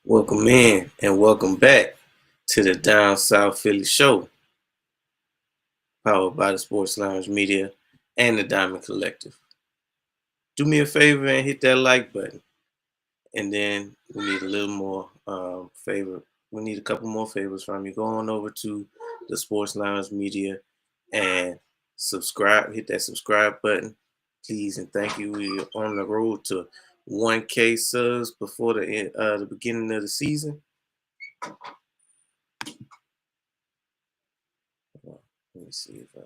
Welcome in and welcome back to the Down South Philly Show, powered by the Sports Lounge Media and the Diamond Collective. Do me a favor and hit that like button. And then we need a little more favor. We need a couple more favors from you. Go on over to the Sports Lounge Media and subscribe. Hit that subscribe button, please, and thank you. We're on the road to 1K subs before the beginning of the season. Let me see if I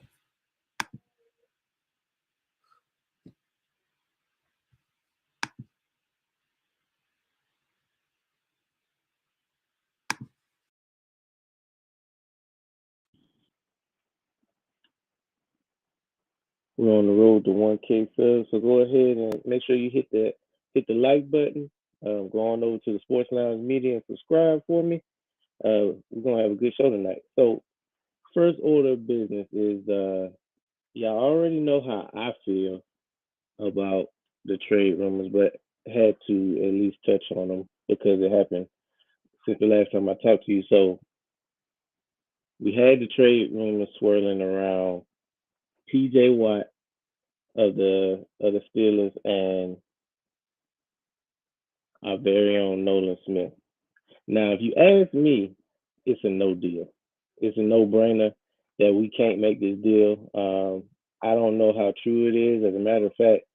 We're on the road to 1K subs, so go ahead and make sure you hit the like button. Go on over to the Sports Lounge Media and subscribe for me. We're gonna have a good show tonight. So first order of business is y'all already know how I feel about the trade rumors, but had to at least touch on them because it happened since the last time I talked to you. So we had the trade rumors swirling around TJ Watt of the Steelers and our very own Nolan Smith. Now, if you ask me, it's a no deal. It's a no brainer that we can't make this deal. I don't know how true it is. As a matter of fact,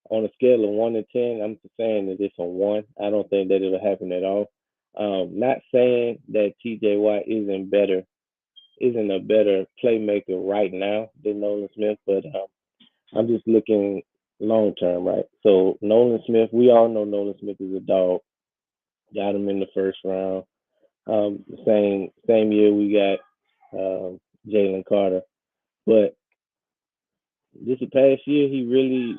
on a scale of 1 to 10, I'm just saying that it's a 1. I don't think that it'll happen at all. Not saying that TJ Watt isn't a better playmaker right now than Nolan Smith, but I'm just looking long term, right? So Nolan Smith, we all know Nolan Smith is a dog. Got him in the first round. Same year we got Jalen Carter, but this past year he really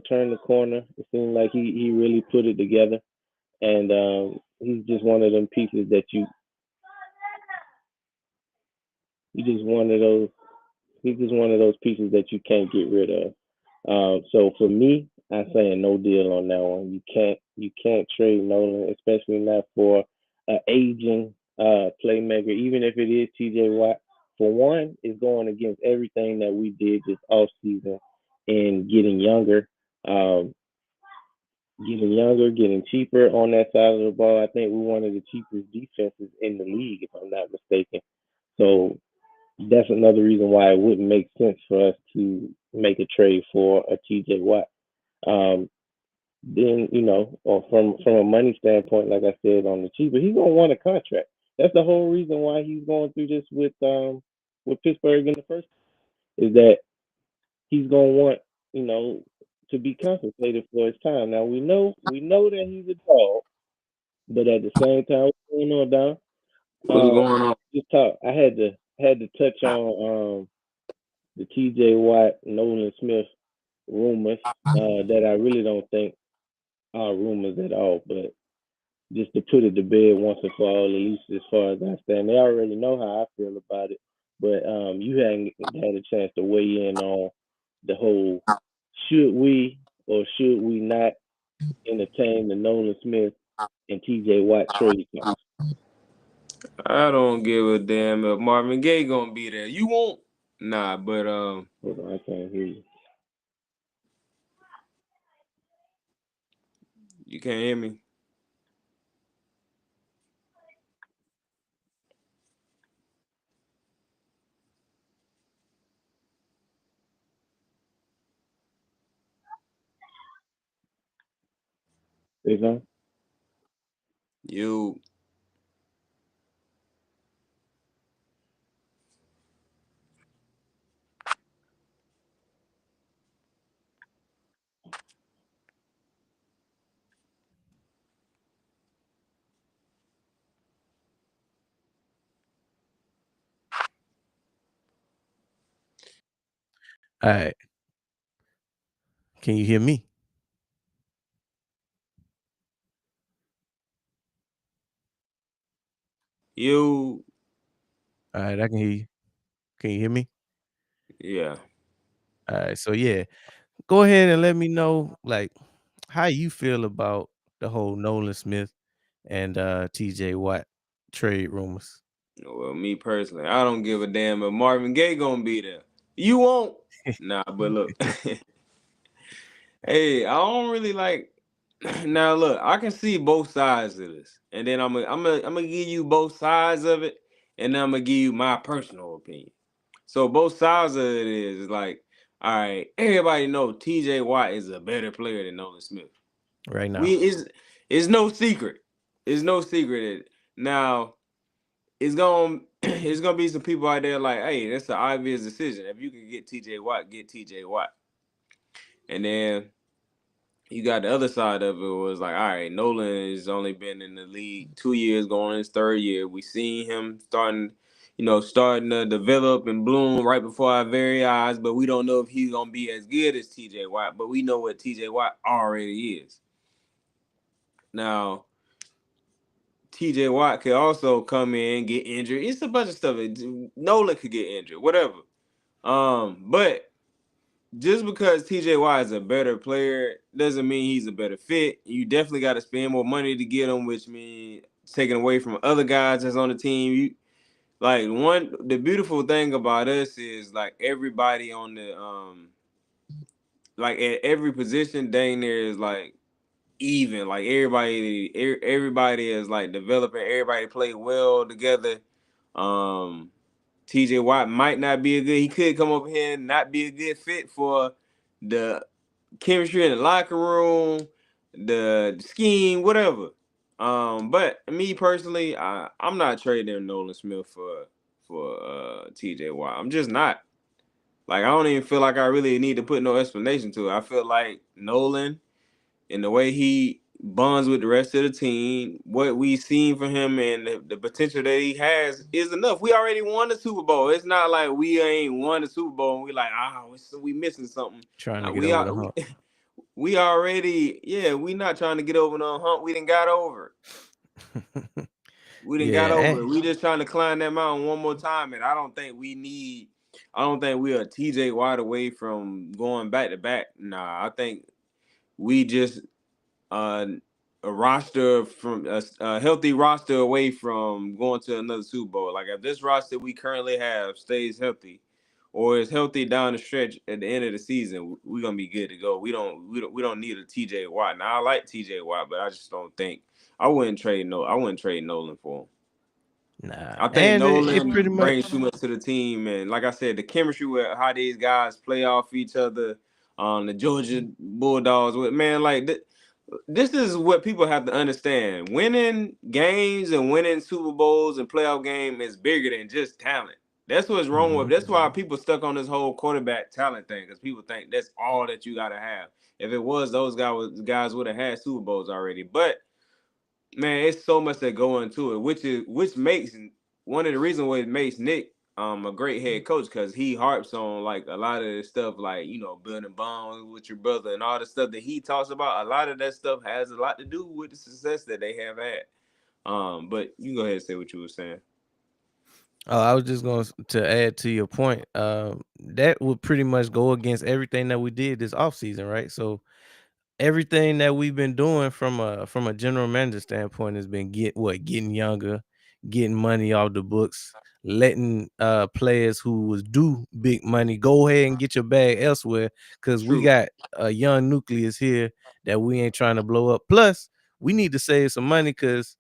turned the corner. It seemed like he really put it together, and he's just one of them pieces that you just one of those he's just one of those pieces that you can't get rid of. So for me, I say a no deal on that one. You can't trade Nolan, especially not for an aging playmaker, even if it is TJ Watt. For one, it's going against everything that we did this off season in um, getting younger, getting cheaper on that side of the ball. I think we're one of the cheapest defenses in the league, if I'm not mistaken. So that's another reason why it wouldn't make sense for us to make a trade for a TJ Watt. Um, then or from a money standpoint, like I said, on the cheaper, he's gonna want a contract. That's the whole reason why he's going through this with Pittsburgh in the first is that he's gonna want you know to be compensated for his time. Now we know that he's a dog, but at the same time, what's going on, Don? What's going on? Just talk. I had to touch on the T.J. Watt, Nolan Smith rumors that I really don't think are rumors at all, but just to put it to bed once and for all, at least as far as I stand. They already know how I feel about it, but you hadn't had a chance to weigh in on the whole should we or should we not entertain the Nolan Smith and T.J. Watt trade talks. I don't give a damn if Marvin Gaye gonna be there. You won't? Nah, but Hold on, I can't hear you. you can't hear me. Is on? You All right. Can you hear me? you All right, I can hear you. Can you hear me? yeah. All right. So yeah, go ahead and let me know like how you feel about the whole Nolan Smith and TJ Watt trade rumors. Well, me personally, I don't give a damn if Marvin Gaye gonna be there. You won't. Nah, but look, hey, I don't really like. Now look, I can see both sides of this, and then I'm gonna give you both sides of it, and then I'm gonna give you my personal opinion. So both sides of it is like, all right, everybody know T.J. Watt is a better player than Nolan Smith. Right now. We is no secret. It's no secret that now it's gonna be some people out there like, hey, that's an obvious decision. If you can get T.J. Watt, get T.J. Watt, and then you got the other side of it was like, all right, Nolan has only been in the league 2 years, going in his third year. We seen him starting to develop and bloom right before our very eyes, but we don't know if he's gonna be as good as TJ Watt, but we know what TJ Watt already is. Now, TJ Watt could also come in, get injured. It's a bunch of stuff. Nolan could get injured, whatever. But just because TJ Watt is a better player doesn't mean he's a better fit. You definitely got to spend more money to get him, which means taking away from other guys that's on the team. The beautiful thing about us is like everybody on the like at every position, dang there is like even. Like everybody is like developing. Everybody play well together. Um, TJ Watt might not be a good. He could come over here and not be a good fit for the chemistry in the locker room, the scheme, whatever. But me personally, I'm not trading Nolan Smith for TJ Watt. I'm just not. Like I don't even feel like I really need to put no explanation to it. I feel like Nolan and the way he bonds with the rest of the team, what we've seen from him and the potential that he has is enough. We already won the Super Bowl. It's not like we ain't won the Super Bowl and we like, we missing something. Trying to get We over are the hump. we already, we not trying to get over no hump. We done got over it. We done got over it. We just trying to climb that mountain one more time. And I don't think we are TJ Watt away from going back to back. Nah, I think we just a roster from a healthy roster away from going to another Super Bowl. Like if this roster we currently have stays healthy, or is healthy down the stretch at the end of the season, we're gonna be good to go. We don't need a TJ Watt. Now I like TJ Watt, but I just don't think I wouldn't trade Nolan for him. Nah, I think and it pretty Nolan much brings too much to the team, and like I said, the chemistry with how these guys play off each other. The Georgia Bulldogs with man like this is what people have to understand. Winning games and winning Super Bowls and playoff game is bigger than just talent. That's what's wrong with. That's why people stuck on this whole quarterback talent thing because people think that's all that you gotta have. If it was, those guys would have had Super Bowls already. But man, it's so much that go into it, which makes one of the reasons why it makes Nick a great head coach because he harps on like a lot of this stuff, like building bonds with your brother and all the stuff that he talks about. A lot of that stuff has a lot to do with the success that they have had. But you go ahead and say what you were saying. I was just going to add to your point. That would pretty much go against everything that we did this offseason, right? So everything that we've been doing from a general manager standpoint has been getting younger, getting money off the books, letting players who was due big money go ahead and get your bag elsewhere because we True. got a young nucleus here that we ain't trying to blow up. Plus, we need to save some money because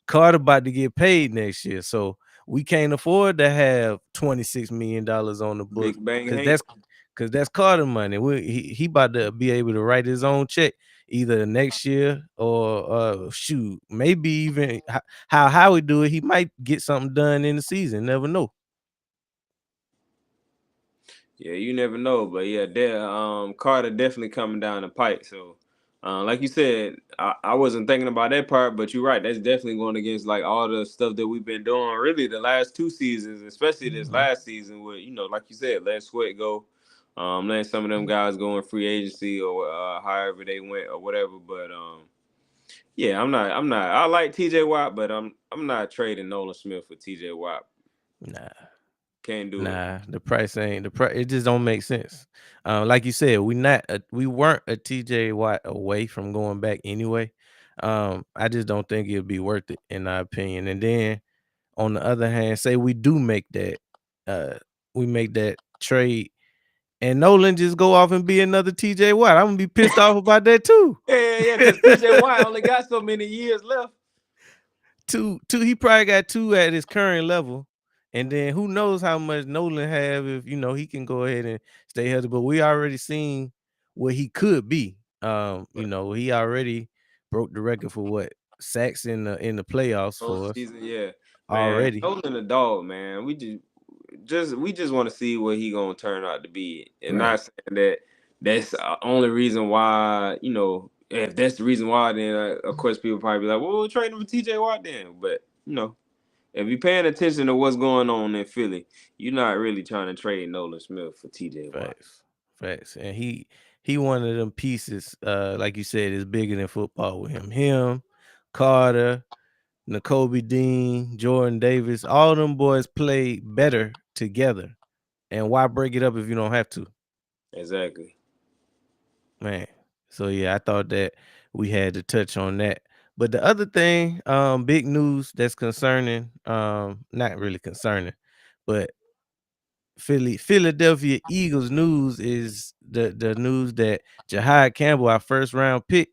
Carter about to get paid next year, so we can't afford to have $26 million on the books Big Bang because Hank. that's Carter money. He about to be able to write his own check either next year or shoot, maybe even how we do it. He might get something done in the season. Never know. Yeah, you never know, but yeah, Carter definitely coming down the pipe. So, like you said, I wasn't thinking about that part, but you're right. That's definitely going against like all the stuff that we've been doing really the last two seasons, especially this last season with like you said, let Sweat go, letting some of them guys go in free agency or however they went or whatever. But yeah, I'm not. I like T.J. Watt, but I'm not trading Nolan Smith for T.J. Watt. Nah. Can't do it. Nah, the price ain't the price. It just don't make sense. Like you said, we weren't a TJ Watt away from going back anyway. I just don't think it'll be worth it in my opinion. And then on the other hand, say we do make uh that trade and Nolan just go off and be another TJ Watt. I'm gonna be pissed off about that too. Yeah, because TJ Watt only got so many years left. Two, he probably got two at his current level. And then who knows how much Nolan have if he can go ahead and stay healthy. But we already seen what he could be. He already broke the record for what sacks in the playoffs for us Postseason, yeah, man. already. Nolan the dog, man. We just want to see what he gonna turn out to be, and Right. not saying that that's the only reason why. If that's the reason why, then of course people probably be like, "Well, we'll trade him for T.J. Watt then." But if you're paying attention to what's going on in Philly, you're not really trying to trade Nolan Smith for T.J. Watt. Facts. Facts. And he one of them pieces, like you said, is bigger than football with him. Him, Carter, N'Kobe Dean, Jordan Davis, all them boys play better together. And why break it up if you don't have to? Exactly. Man. So yeah, I thought that we had to touch on that. But the other thing, big news that's concerning, not really concerning, but Philadelphia Eagles news is the news that Jahad Campbell, our first round pick,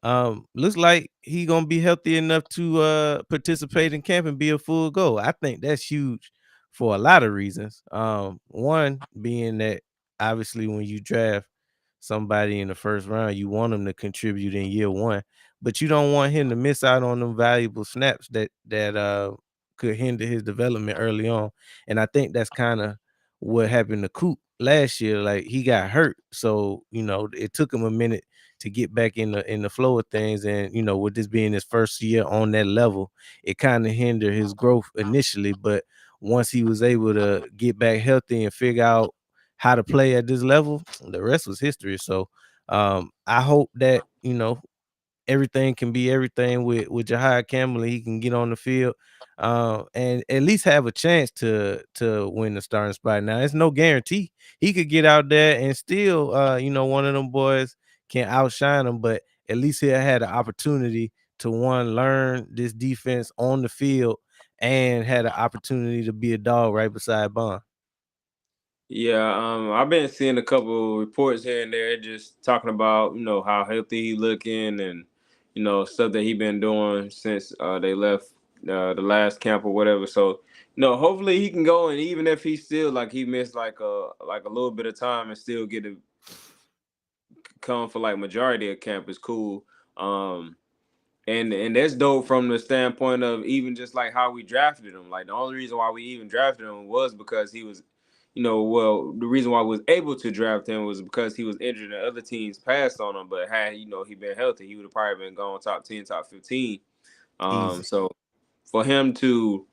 looks like he gonna be healthy enough to participate in camp and be a full go. I think that's huge for a lot of reasons. One being that obviously when you draft somebody in the first round, you want them to contribute in year one, but you don't want him to miss out on them valuable snaps that could hinder his development early on. And I think that's kind of what happened to Coop last year. Like he got hurt, so it took him a minute to get back in the flow of things. And with this being his first year on that level, it kind of hindered his growth initially. But once he was able to get back healthy and figure out how to play at this level, the rest was history. So I hope that everything can be everything with Jahad Campbell, and he can get on the field and at least have a chance to win the starting spot. Now it's no guarantee he could get out there and still one of them boys can outshine him, but at least he had an opportunity to learn this defense on the field and had an opportunity to be a dog right beside Bond. Yeah, I've been seeing a couple reports here and there, just talking about how healthy he looking, and stuff that he been doing since they left the last camp or whatever. So hopefully he can go, and even if he still like he missed like a little bit of time and still get to come for like majority of camp is cool. Um, and that's dope from the standpoint of even just like how we drafted him. Like the only reason why we even drafted him was because he was, the reason why we was able to draft him was because he was injured and other teams passed on him. But had he been healthy, he would have probably been going top 10, top 15. Easy. So for him to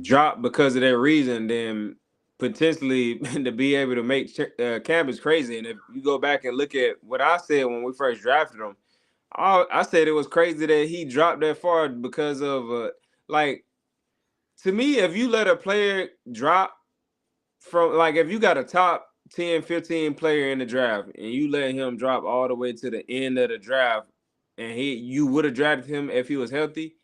drop because of that reason, then potentially to be able to make camp is crazy. And if you go back and look at what I said when we first drafted him, I said it was crazy that he dropped that far because of like, to me, if you let a player drop from, like, if you got a top 10, 15 player in the draft and you let him drop all the way to the end of the draft, and you would have drafted him if he was healthy,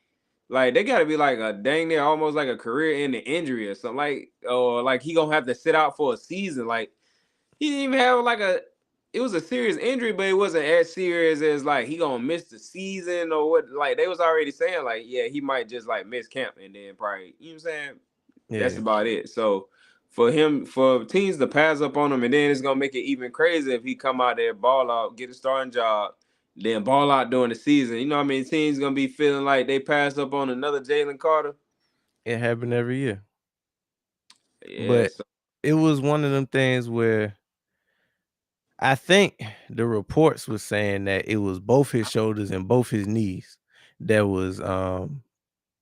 like they gotta be like a dang near almost like a career ending injury or something, like, or like he gonna have to sit out for a season. Like he didn't even have like it was a serious injury, but it wasn't as serious as like he gonna miss the season or what. Like they was already saying like, yeah, he might just like miss camp and then probably, you know what I'm saying? That's Yeah. about it. So for teams to pass up on him, and then it's gonna make it even crazier if he come out there, ball out, get a starting job, then ball out during the season. You know what I mean? Teams gonna be feeling like they passed up on another Jalen Carter. It happened every year. Yeah, But so it was one of them things where I think the reports was saying that it was both his shoulders and both his knees that was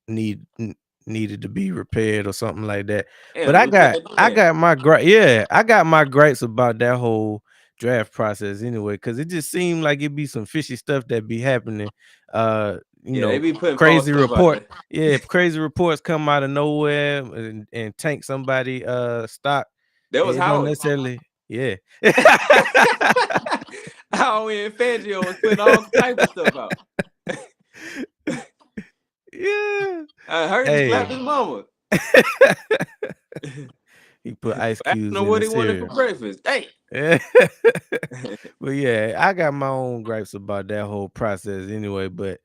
need n- needed to be repaired or something like that. But damn, I you can't got do I that. got my I got my gripes about that whole draft process anyway, because it just seemed like it'd be some fishy stuff that be happening. Uh, you Yeah, they know, be putting false crazy stuff out report. there. Yeah, if crazy reports come out of nowhere and tank somebody stock, That was it don't Howard. necessarily, yeah. Howard and Fangio was putting all type of stuff out. Yeah. I heard he slapped his Hey. mama. He put ice I don't cubes know in what the he wanted for cereal. breakfast. Hey. Yeah. But yeah, I got my own gripes about that whole process anyway. But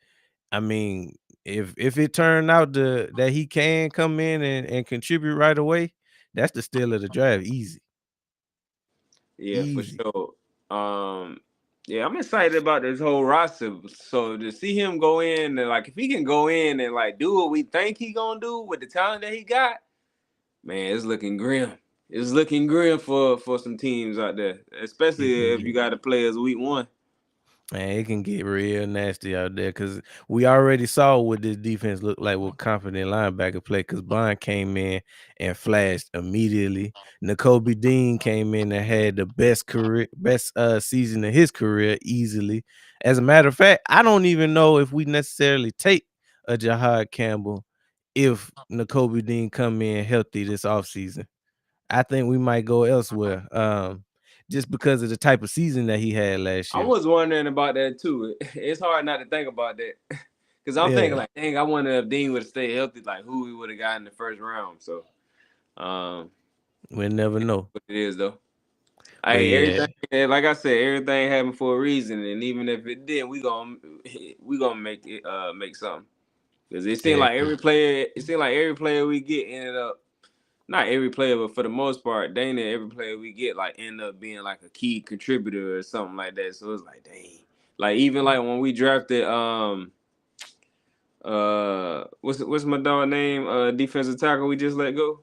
I mean, if it turned out that he can come in and contribute right away, that's the steal of the draft. Easy. Yeah, for Easy. sure. Yeah, I'm excited about this whole roster. So to see him go in and like if he can go in and like do what we think he gonna do with the talent that he got, man, it's looking grim. It's looking grim for some teams out there, It can especially if you get got to play as week one. Man, it can get real nasty out there because we already saw what this defense looked like with confident linebacker play. Because Bond came in and flashed immediately. N'Kobe Dean came in and had the best season of his career easily. As a matter of fact, I don't even know if we necessarily take a Jahad Campbell if N'Kobe Dean come in healthy this offseason. I think we might go elsewhere. Just because of the type of season that he had last I year. was wondering about that too. It's hard not to think about that because I'm thinking Yeah. like, dang, I wonder if Dean would have stayed healthy, like who we would have got in the first round. So, um, We'll never know. what it is though. But Hey, yeah, everything, like I said, everything happened for a reason, and even if it didn't, we gonna make it make something. Cause yeah, it seemed like every player we get ended up, not every player, but for the most part, dang it, every player we get like end up being like a key contributor or something like that. So it's like, dang, like even like when we drafted what's my dog name defensive tackle we just let go.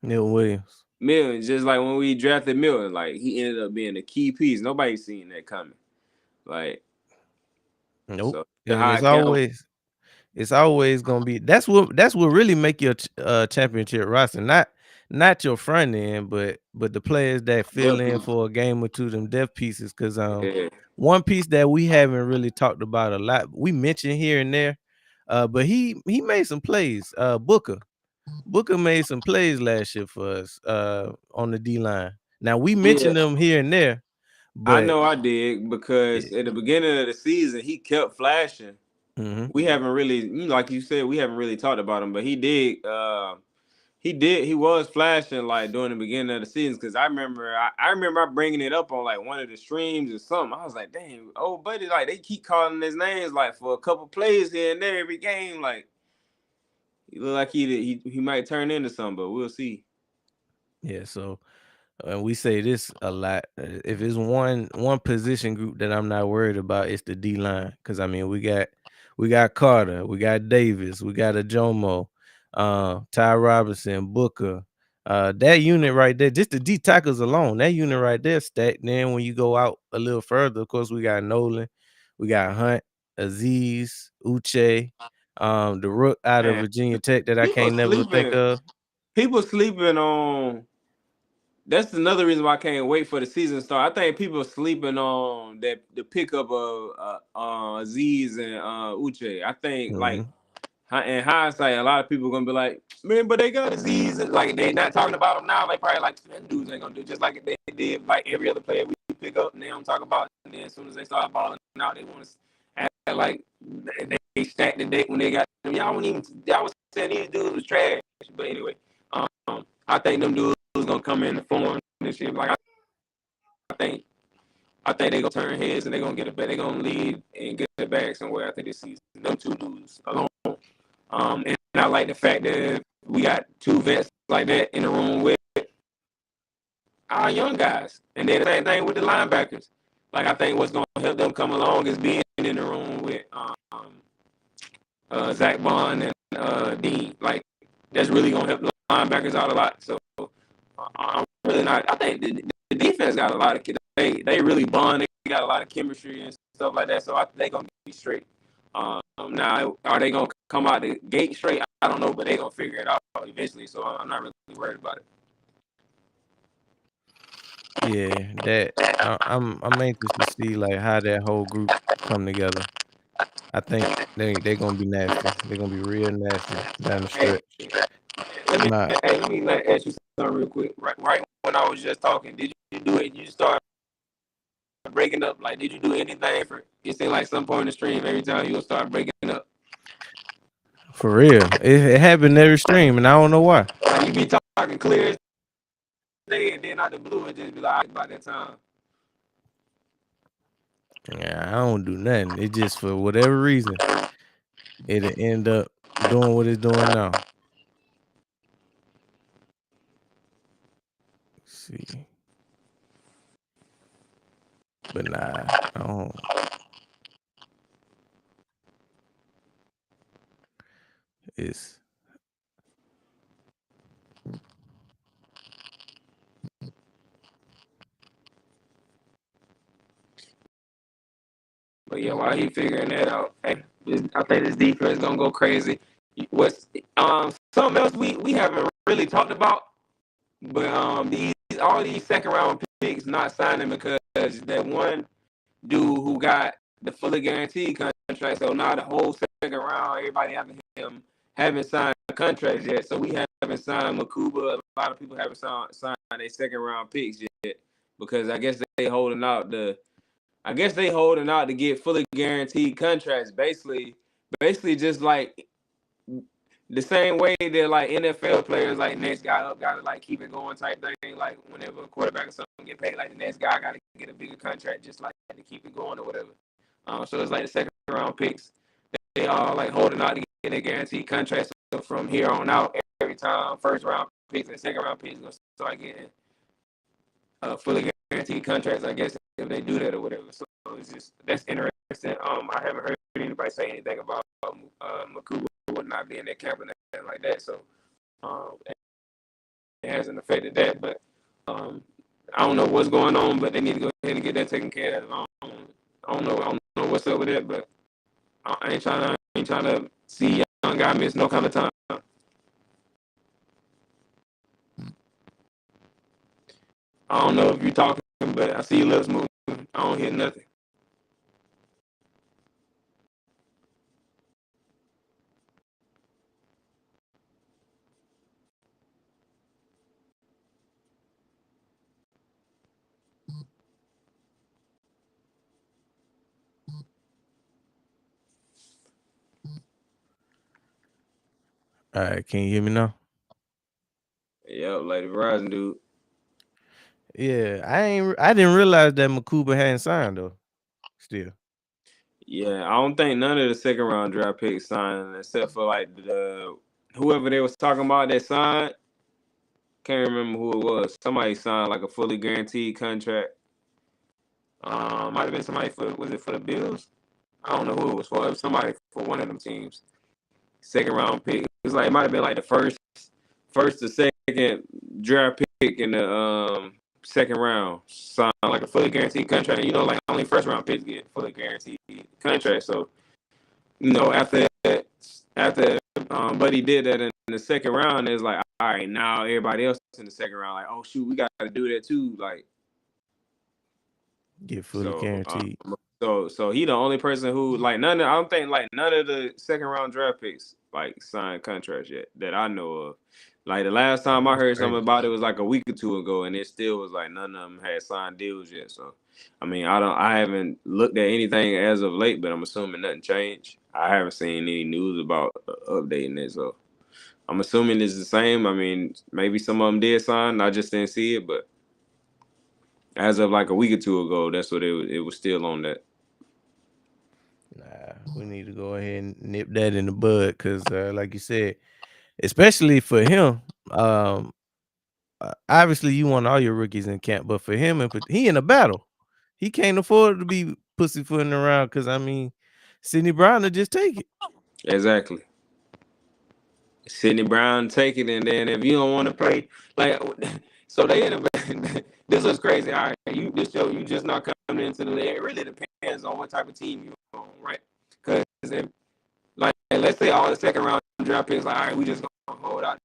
Neil Williams. Milton, just like when we drafted Milton, like he ended up being a key piece. Nobody seen that coming. Like, Nope. so the And high count. it's always gonna be that's what really make your championship roster. Not your front end, but the players that fill in for a game or two, them depth pieces. Cause Yeah. one piece that we haven't really talked about a lot, we mentioned here and there, but he made some plays. Booker made some plays last year for us on the D line. Now we Yeah. mentioned them here and there, I but know I did because at the beginning of the season he kept flashing. mm-hmm. We haven't really, like you said, we haven't really talked about him, but he did. He was flashing like during the beginning of the season because I remember bringing it up on like one of the streams or something. I was like, dang, oh buddy, like they keep calling his names like for a couple plays here and there every game. Like he look like he might turn into something, but we'll see. Yeah, so and we say this a lot. If it's one position group that I'm not worried about, it's the D line. Because I mean, we got Carter, we got Davis, we got Ajomo, Ty Robinson, Booker. That unit right there, just the D tackles alone, that unit right there stacked. Then when you go out a little further, of course, we got Nolan, we got Hunt, Aziz, Uche, the rook out of Man, Virginia Tech that I people can't never think sleeping. of. People sleeping on. That's another reason why I can't wait for the season to start. I think people are sleeping on that the pickup of Aziz and Uche. I think like Mm-hmm. in hindsight, a lot of people are gonna be like, man, but they got Aziz and like they not talking about him now. They probably like them dudes ain't gonna do just like they did like every other player we pick up and they don't talk about it. And then as soon as they start balling out, they want to act like they stacked the deck when they got them. Y'all was saying these dudes was trash. But anyway, I think them dudes gonna come in the form this year. Like I think they gonna turn heads and they gonna get it back. They gonna lead and get it back somewhere after this season. Them two dudes alone. And I like the fact that we got two vets like that in the room with our young guys. And then the same thing with the linebackers. Like I think what's gonna help them come along is being in the room with Zach Bond and Dean. Like that's really gonna help the linebackers out a lot. So I'm really not. I think the defense got a lot of. They really bond. They got a lot of chemistry and stuff like that. So I think they're gonna be straight. Now, are they gonna come out the gate straight? I don't know, but they're gonna figure it out eventually. So I'm not really worried about it. Yeah, that I'm anxious to see like how that whole group come together. I think they're gonna be nasty. They're gonna be real nasty down the Hey, stretch. My let me ask you something real quick. Right when I was just talking, did you do it? You start breaking up? Like, did you do anything for? It seemed like some point in the stream every time you would start breaking up. For real, it happened every stream, and I don't know why. Like, you be talking clear as day, and then out the blue, it just be like about that time. Yeah, I don't do nothing. It just for whatever reason, it'll end up doing what it's doing now. Let's see, but nah, I don't. It's But yeah, while he figuring that out, hey, I think this defense gonna go crazy. What's something else we haven't really talked about, but all these second round picks not signing because that one dude who got the fully guaranteed contract. So now the whole second round, everybody haven't signed contracts yet. So we haven't signed Makuba. A lot of people haven't signed their second round picks yet because I guess they holding out to get fully guaranteed contracts. Basically just like the same way that like NFL players like next guy up gotta like keep it going type thing. Like whenever a quarterback or something get paid, like the next guy gotta get a bigger contract just like to keep it going or whatever. So it's like the second round picks. They all like holding out to get a guaranteed contract. So from here on out, every time first round picks and second round picks gonna start getting fully guaranteed contracts, I guess, if they do that or whatever. So it's just that's interesting. I haven't heard anybody say anything about Makuba not being that camp and anything like that. So it hasn't affected that. But I don't know what's going on, but they need to go ahead and get that taken care of. I don't know what's up with that, but I ain't trying to see young guy miss no kind of time. I don't know if you're talking, but I see your lips moving. I don't hear nothing. all right. Can you hear me now? Yep, like the Verizon dude. Yeah, I didn't realize that Makuba hadn't signed though. Still, Yeah, I don't think none of the second round draft picks signed except for like the whoever they was talking about that signed. Can't remember who it was. Somebody signed like a fully guaranteed contract. Might have been somebody was it for the Bills? I don't know who it was for. It was somebody for one of them teams. Second round pick. It was like it might have been like the first to second draft pick in the second round. Signed like a fully guaranteed contract. You know, like only first round picks get fully guaranteed contract. So after Buddy did that in the second round, it's like, all right, now everybody else in the second round, like, oh shoot, we got to do that too, like. get fully guaranteed. So he the only person who like I don't think like none of the second round draft picks like signed contracts yet that I know of. Like the last time I heard something about it was like a week or two ago, and it still was like none of them had signed deals yet. So, I mean, I haven't looked at anything as of late, but I'm assuming nothing changed. I haven't seen any news about updating it, so I'm assuming it's the same. I mean, maybe some of them did sign, I just didn't see it, but as of like a week or two ago, that's what it was still on that. Nah, we need to go ahead and nip that in the bud because, like you said, especially for him, obviously you want all your rookies in camp, but for him, he in a battle. He can't afford to be pussyfooting around because I mean, Sidney Brown will just take it. Exactly. Sidney Brown take it, and then if you don't want to play, like, so they end up. This was crazy. All right, you just not coming into the league. It really depends on what type of team you're on, right? Because if, like, let's say all the second round draft picks, like, all right, we just gonna hold out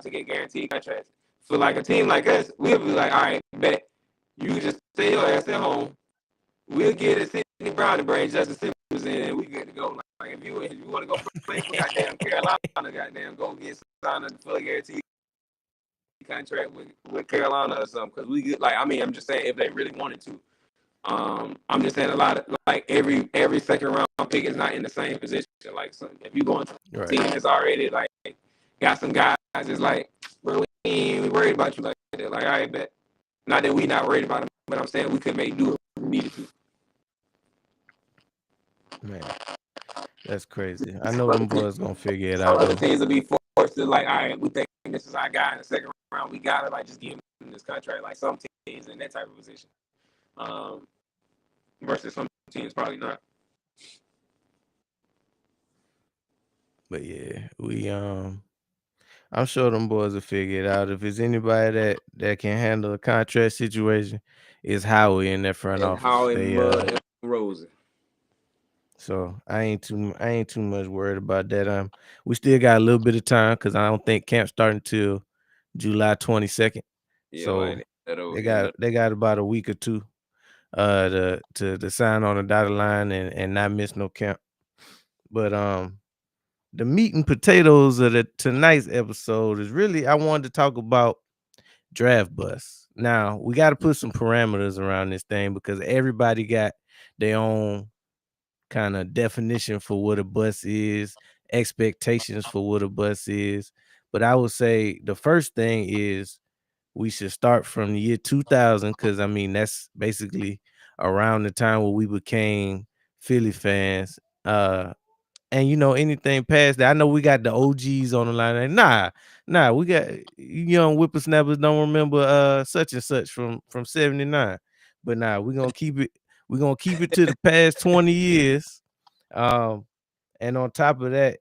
to get guaranteed contracts. For like a team like us, we'll be like, all right, bet you just stay your ass at home. We'll get a Sidney Brown to bring Justin Simmons in, and we good to go. Like if you want to go play for goddamn Carolina, goddamn go get signed a fully guaranteed contract with Carolina or something. Because we get like, I mean, I'm just saying if they really wanted to. I'm just saying a lot of like every second round pick is not in the same position. Like, so if you go into a Right. team that's already like got some guys, it's like, bro, we ain't worried about you like that. Like, all right, bet. Not that we not worried about them, but I'm saying we could make do if we needed to. Man, that's crazy. I know them Other boys gonna figure it some out other though. teams will be forced to like, all right, we think this is our guy in the second round. We gotta like just give him this contract. Like some teams in that type of position, um, versus some teams probably not. But yeah, I'm sure them boys will figure it out. If it's anybody that can handle a contract situation, it's Howie in that front And office. how it They mud and Rosen. so I ain't too much worried about that. We still got a little bit of time because I don't think camp starting until July 22nd. Yeah, like So that'll they end got up. they got about a week or two to sign on the dotted line and not miss no camp. But the meat and potatoes of the tonight's episode is really I wanted to talk about draft bus. Now we got to put some parameters around this thing because everybody got their own kind of definition for what a bus is, expectations for what a bus is. But I would say the first thing is we should start from the year 2000 because I mean that's basically around the time where we became Philly fans. And anything past that, I know we got the OGs on the line. Like, nah, we got young whippersnappers don't remember such and such from 79. But nah, we're gonna keep it to the past 20 years. Um, and on top of that,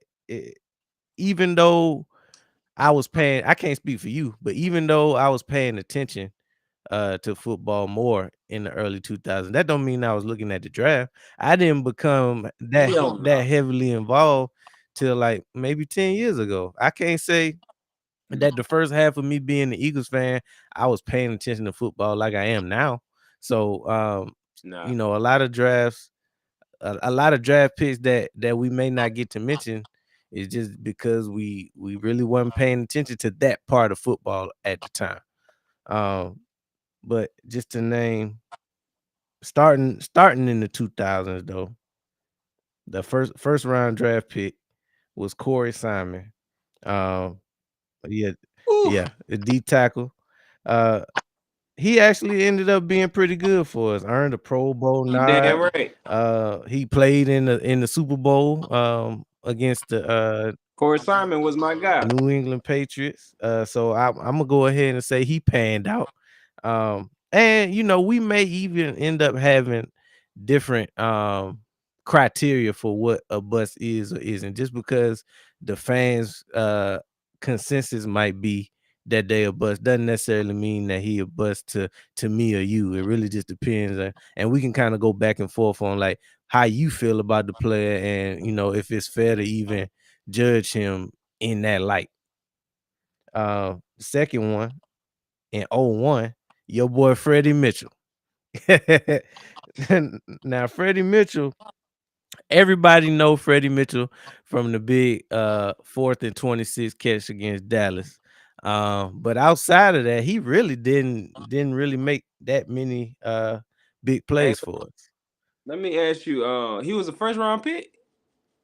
even though I can't speak for you, but even though I was paying attention to football more in the early 2000s. That don't mean I was looking at the draft. I didn't become Hell that no. heavily involved till like maybe 10 years ago. I can't say that the first half of me being the Eagles fan, I was paying attention to football like I am now. So Nah. a lot of drafts, a lot of draft picks that we may not get to mention is just because we really wasn't paying attention to that part of football at the time. Um, but just to name starting in the 2000s though, the first round draft pick was Corey Simon. Um, yeah, Ooh, yeah, a D tackle. Uh, he actually ended up being pretty good for us. Earned a Pro Bowl you damn nod. right. He played in the Super Bowl against the Corey Simon was my guy. New England Patriots. So I'm gonna go ahead and say he panned out. And we may even end up having different criteria for what a bust is or isn't, just because the fans consensus might be that they a bust doesn't necessarily mean that he a bust to me or you. It really just depends, and we can kind of go back and forth on like how you feel about the player and if it's fair to even judge him in that light. The second one in '01, your boy Freddie Mitchell. Now Freddie Mitchell, everybody know Freddie Mitchell from the big 4th and 26 catch against Dallas. But outside of that, he really didn't really make that many big Hey, plays for us. let me ask you. He was a first round pick.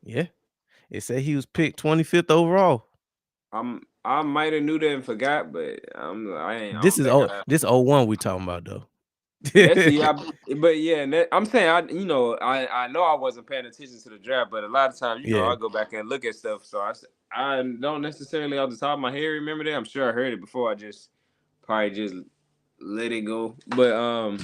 Yeah. It said he was picked 25th overall. I might have knew that and forgot, but I This don't is think I. this '01 we talking about though. That's the but yeah, and I'm saying I know I wasn't paying attention to the draft, but a lot of times Yeah. I go back and look at stuff, so I don't necessarily off the top of my head remember that. I'm sure I heard it before. I just probably just let it go. But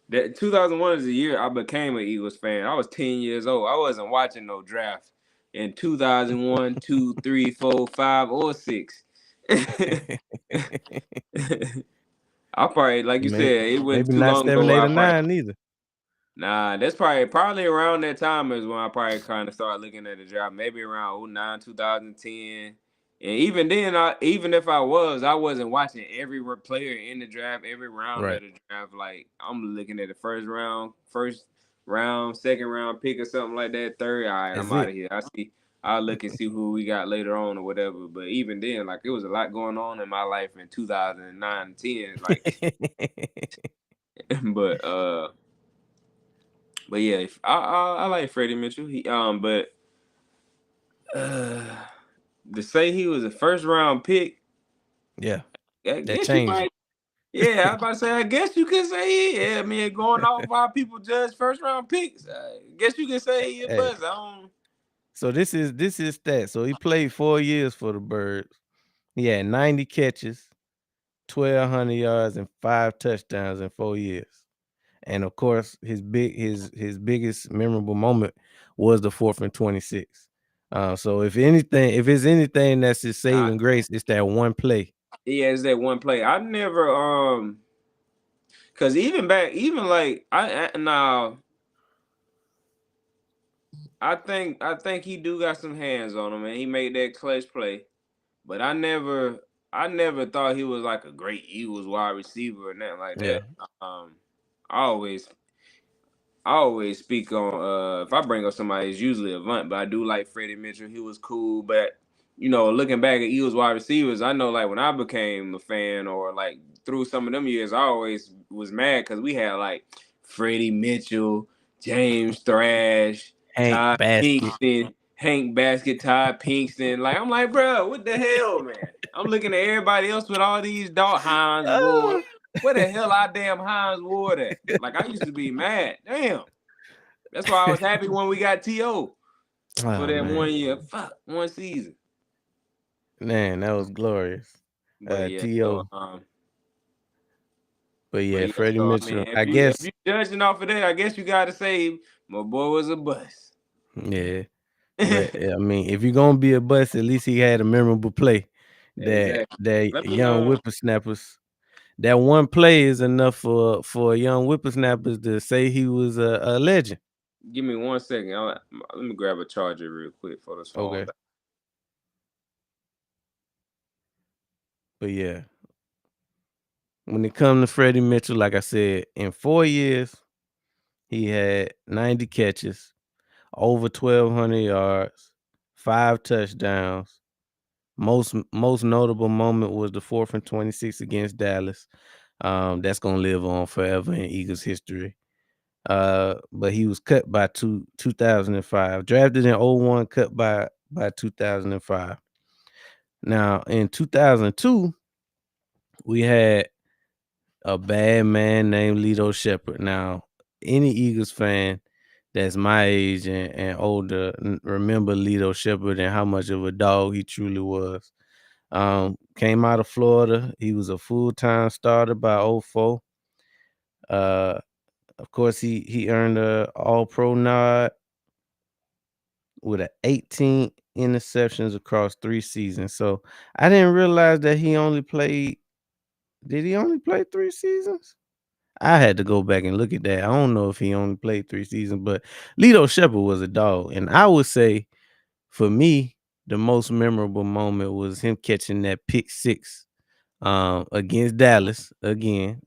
that 2001 is the year I became an Eagles fan. I was 10 years old. I wasn't watching no draft in 2001, 2, 3, 4, 5, or 6. I probably, like you May said, it wasn't maybe too not long ago 7, where 8, I or probably 9 either. nah. That's probably around that time is when I probably kind of started looking at the draft. Maybe around '09, 2010. And even then, even if I wasn't watching every player in the draft, every round of Right. the draft. Like I'm looking at the first round, second round pick or something like that. Third, all right, I'm That's out it. of here. I see. I'll look and see who we got later on or whatever. But even then, like it was a lot going on in my life in 2009 and 10. Like, but uh, but yeah, I like Freddie Mitchell. But uh, to say he was a first round pick, Yeah, I that guess you changed might. it. Yeah, I was about to say. I guess you can say. Yeah, I mean, going off how people judge first round picks, I guess you can say he a Hey, bust. I don't. so this is stat. So he played 4 years for the Birds. He had 90 catches, 1,200 yards, and 5 touchdowns in 4 years. And of course, his biggest memorable moment was the 4th and 26. So if it's anything that's his I, saving grace, it's that one play. he has that one play. I never cause even like now I think he do got some hands on him, and he made that clutch play. But I never thought he was like a great Eagles wide receiver or nothing like Yeah, that. Um, I always I always speak on if I bring up somebody, it's usually Avant, but I do like Freddie Mitchell. He was cool, but looking back at Eagles wide receivers, I know like when I became a fan or like through some of them years, I always was mad because we had like Freddie Mitchell, James Thrash, Hank Todd Basket. Pinkston, Hank Basket, Todd Pinkston. Like I'm like, bro, what the hell, man? I'm looking at everybody else with all these dog Hines Ward. Oh, Where the hell our damn Hines Ward at? Like I used to be mad. Damn. That's why I was happy when we got T.O. for oh that man, 1 year. Fuck, one season. man, that was glorious. But yeah, so To, but but yeah, yeah, Freddie so I mean, Mitchell. if I you guess, judging off of that, I guess you gotta say my boy was a bust. yeah. But I mean, if you're gonna be a bust, at least he had a memorable play. That Exactly. that Let me young whippersnappers. That one play is enough for young whippersnappers to say he was a legend. give me 1 second. Let me grab a charger real quick for this phone. Okay, but yeah, when it comes to Freddie Mitchell, like I said, in 4 years he had 90 catches, over 1,200 yards, 5 touchdowns. Most notable moment was the 4th and 26 against Dallas. That's gonna live on forever in Eagles history. But he was cut by 2005. Drafted in '01, cut by 2005. Now in 2002, we had a bad man named Lito Shepherd. Now, any Eagles fan that's my age and older remember Lito Shepherd and how much of a dog he truly was. Came out of Florida. He was a full-time starter by '04. Uh, of course, he earned a All-Pro nod with 18 interceptions across 3 seasons. So I didn't realize that he only played. Did he only play 3 seasons? I had to go back and look at that. I don't know if he only played 3 seasons, but Lito Shepherd was a dog, and I would say for me the most memorable moment was him catching that pick six against Dallas again.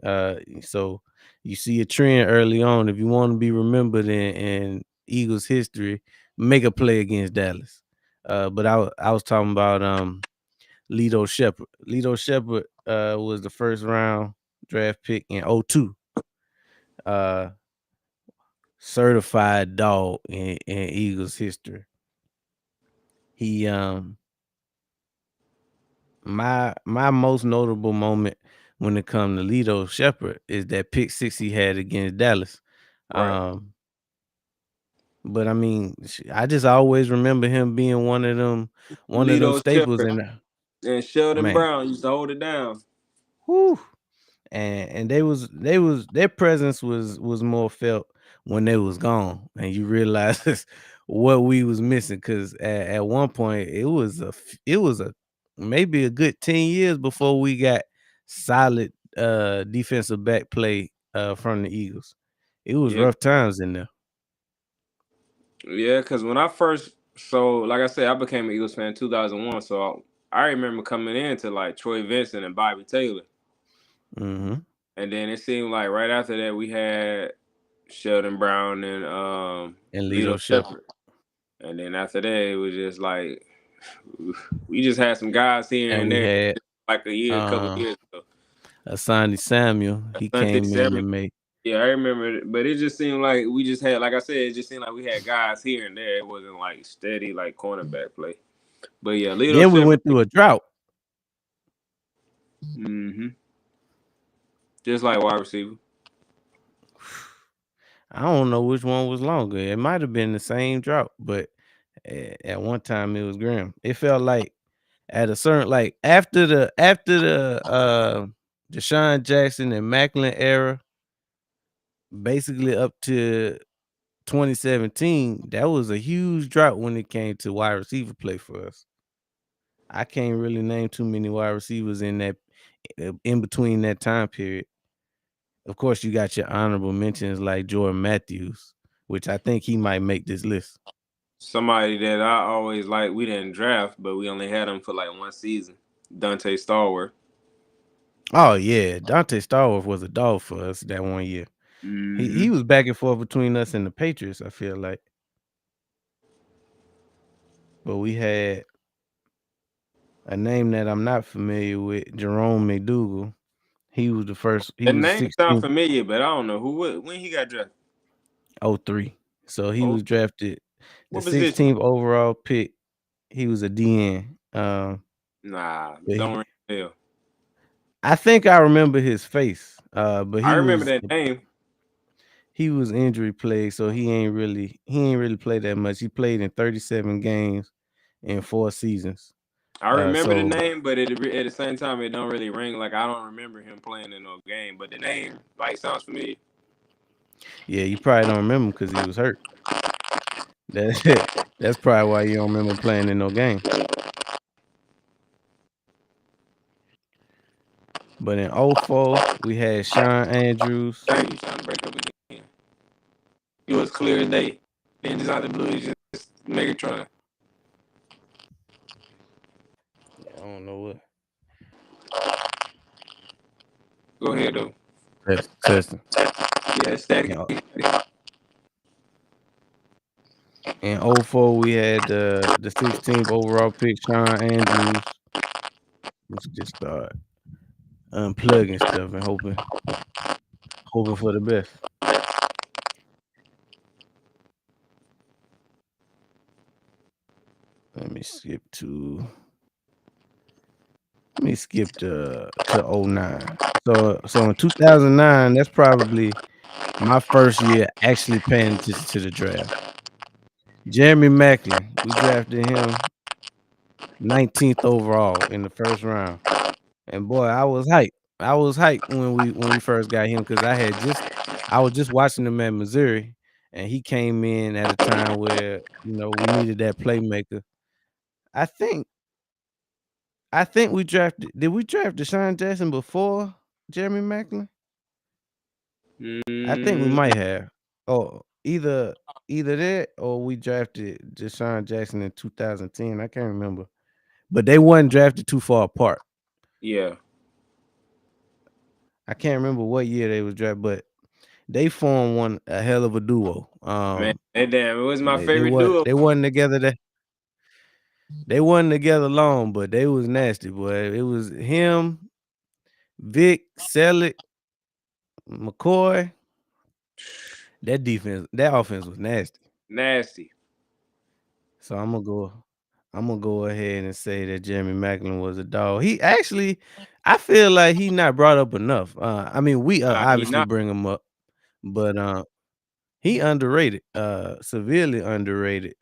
So you see a trend early on. If you want to be remembered in Eagles history, make a play against Dallas. But I was talking about Lito Shepherd. Lito Shepherd was the first round draft pick in '02. Uh, certified dog in Eagles history. He my most notable moment when it comes to Lito Shepherd is that pick six he had against Dallas. right. Um, but I mean, I just always remember him being one of them Lito staples Shepherd in and Sheldon man. Brown used to hold it down. Whew. And they was their presence was more felt when they was gone, and you realize what we was missing because at one point it was a maybe a good 10 years before we got solid defensive back play from the Eagles. It was Yeah, rough times in there. yeah. Because when I first, so like I said, I became an Eagles fan in 2001. So I remember coming in to like Troy Vincent and Bobby Taylor, Hmm. and then it seemed like right after that we had Sheldon Brown and And Lito Lito Shepherd. Shepherd. And then after that, it was just like we just had some guys here And and we there, had like a couple of uh years ago. Asante Samuel. He Asante came in Samuel. and made. Yeah, I remember it, but it just seemed like we just had, like I said, it just seemed like we had guys here and there. It wasn't like steady like cornerback play. But yeah, Then we leadership. went through a drought. Mm-hmm. Just like wide receiver. I don't know which one was longer. It might have been the same drought, but at one time it was grim. It felt like at a certain like after the Deshaun Jackson and Macklin era, basically up to 2017, that was a huge drought when it came to wide receiver play for us. I can't really name too many wide receivers in that in between that time period. Of course, you got your honorable mentions like Jordan Matthews, which I think he might make this list. Somebody that I always like. We didn't draft, but we only had him for like one season. Dante Stallworth. Oh yeah, Dante Starworth was a dog for us that one year. He Mm-hmm. was back and forth between us and the Patriots, I feel like. But we had a name that I'm not familiar with, Jerome McDougal. He was the first. He The was name sound 16th, familiar, but I don't know when he got drafted. 03. So he Oh, was drafted the what position? 16th overall pick. He was a DN. Nah, But don't ring a bell. I think I remember his face. But I remember that name. he was injury plagued, so he ain't really played that much. He played in 37 games in 4 seasons. I remember the So name, but at the same time, it don't really ring. Like I don't remember him playing in no game, but the name like sounds familiar. yeah, you probably don't remember him because he was hurt. That that's probably why you don't remember playing in no game. But in '04, we had Sean Andrews. Dang, you trying to break up again? It was clear as day. Then just out the blue, it's just Megatron. Yeah, I don't know what. Go ahead though. Testing. Yeah, static. In, in '04, we had the 16th overall pick, Sean Andrews. Let's just start unplugging stuff and hoping for the best. Let me skip to Let me skip to '09. So in 2009, that's probably my first year actually paying attention to the draft. Jeremy Macklin, we drafted him 19th overall in the first round. And boy, I was hyped. I was hyped when we first got him because I was just watching him at Missouri, and he came in at a time where we needed that playmaker. I think I think we drafted. Did we draft Deshaun Jackson before Jeremy Macklin? I think we Mm, might have. Oh, either that or we drafted Deshaun Jackson in 2010. I can't remember, but they wasn't drafted too far apart. yeah, I can't remember what year they was drafted, but they formed a hell of a duo. man. That damn, it was my They favorite was duo. they wasn't together that they wasn't together long, but they was nasty, boy. It was him, Vic, Selleck, McCoy. That offense was nasty. Nasty. So I'm gonna go ahead and say that Jeremy Macklin was a dog. He actually, I feel like he not brought up enough. I mean, we Nah, he obviously not. bring him up, but he underrated, severely underrated,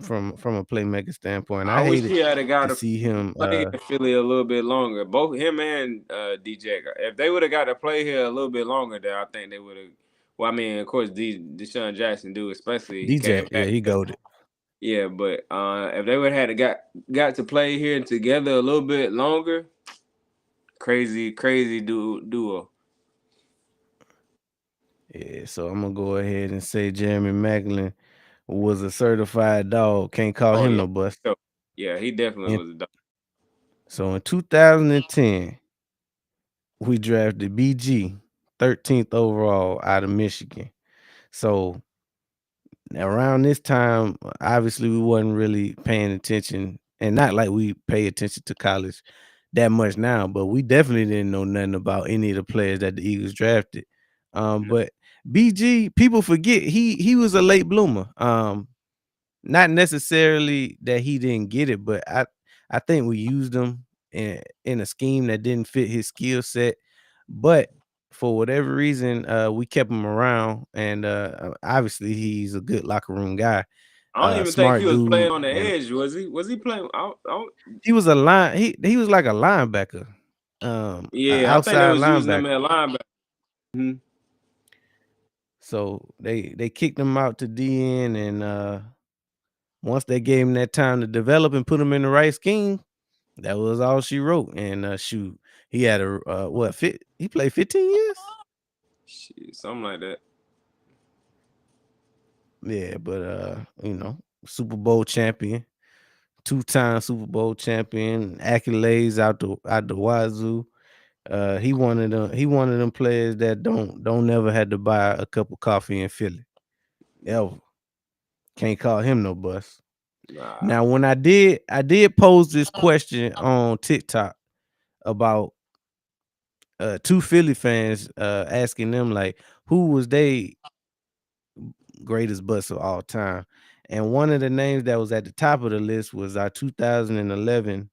from a playmaker standpoint. I I wish hated he had a guy to to see him. play in Philly a little bit longer. Both him and DJ. If they would have got to play here a little bit longer, then I think they would have. Well, I mean, of course, Deshaun Jackson do, especially he came DJ, yeah, back. he goaded. Yeah, but if they would have had got to play here together a little bit longer, crazy duo. Yeah, so I'm gonna go ahead and say Jeremy Macklin was a certified dog. Can't call Oh him yeah, no bust. so, yeah, he definitely And was a dog. so in 2010, we drafted BG 13th overall out of Michigan. So around this time, obviously we wasn't really paying attention, and not like we pay attention to college that much now, but we definitely didn't know nothing about any of the players that the Eagles drafted. But BG, people forget he was a late bloomer. Not necessarily that he didn't get it, but I think we used him in a scheme that didn't fit his skill set. But for whatever reason, we kept him around, and obviously he's a good locker room guy, I don't even think he smart was dude, playing on the and edge, was he? Was he playing? he was a line. He was like a linebacker, a Yeah, I think they outside was using him linebacker. at linebacker. Mhm. So they kicked him out to DN, and once they gave him that time to develop and put him in the right scheme, that was all she wrote. And shoot, he had a he played 15 years. Shit, something like that. Yeah, but Super Bowl champion, two-time Super Bowl champion, accolades out the wazoo. He one of them players that don't never had to buy a cup of coffee in Philly. Ever. Can't call him no bust. Nah. Now, when I did pose this question on TikTok about two Philly fans asking them like who was they greatest bust of all time. And one of the names that was at the top of the list was our 2011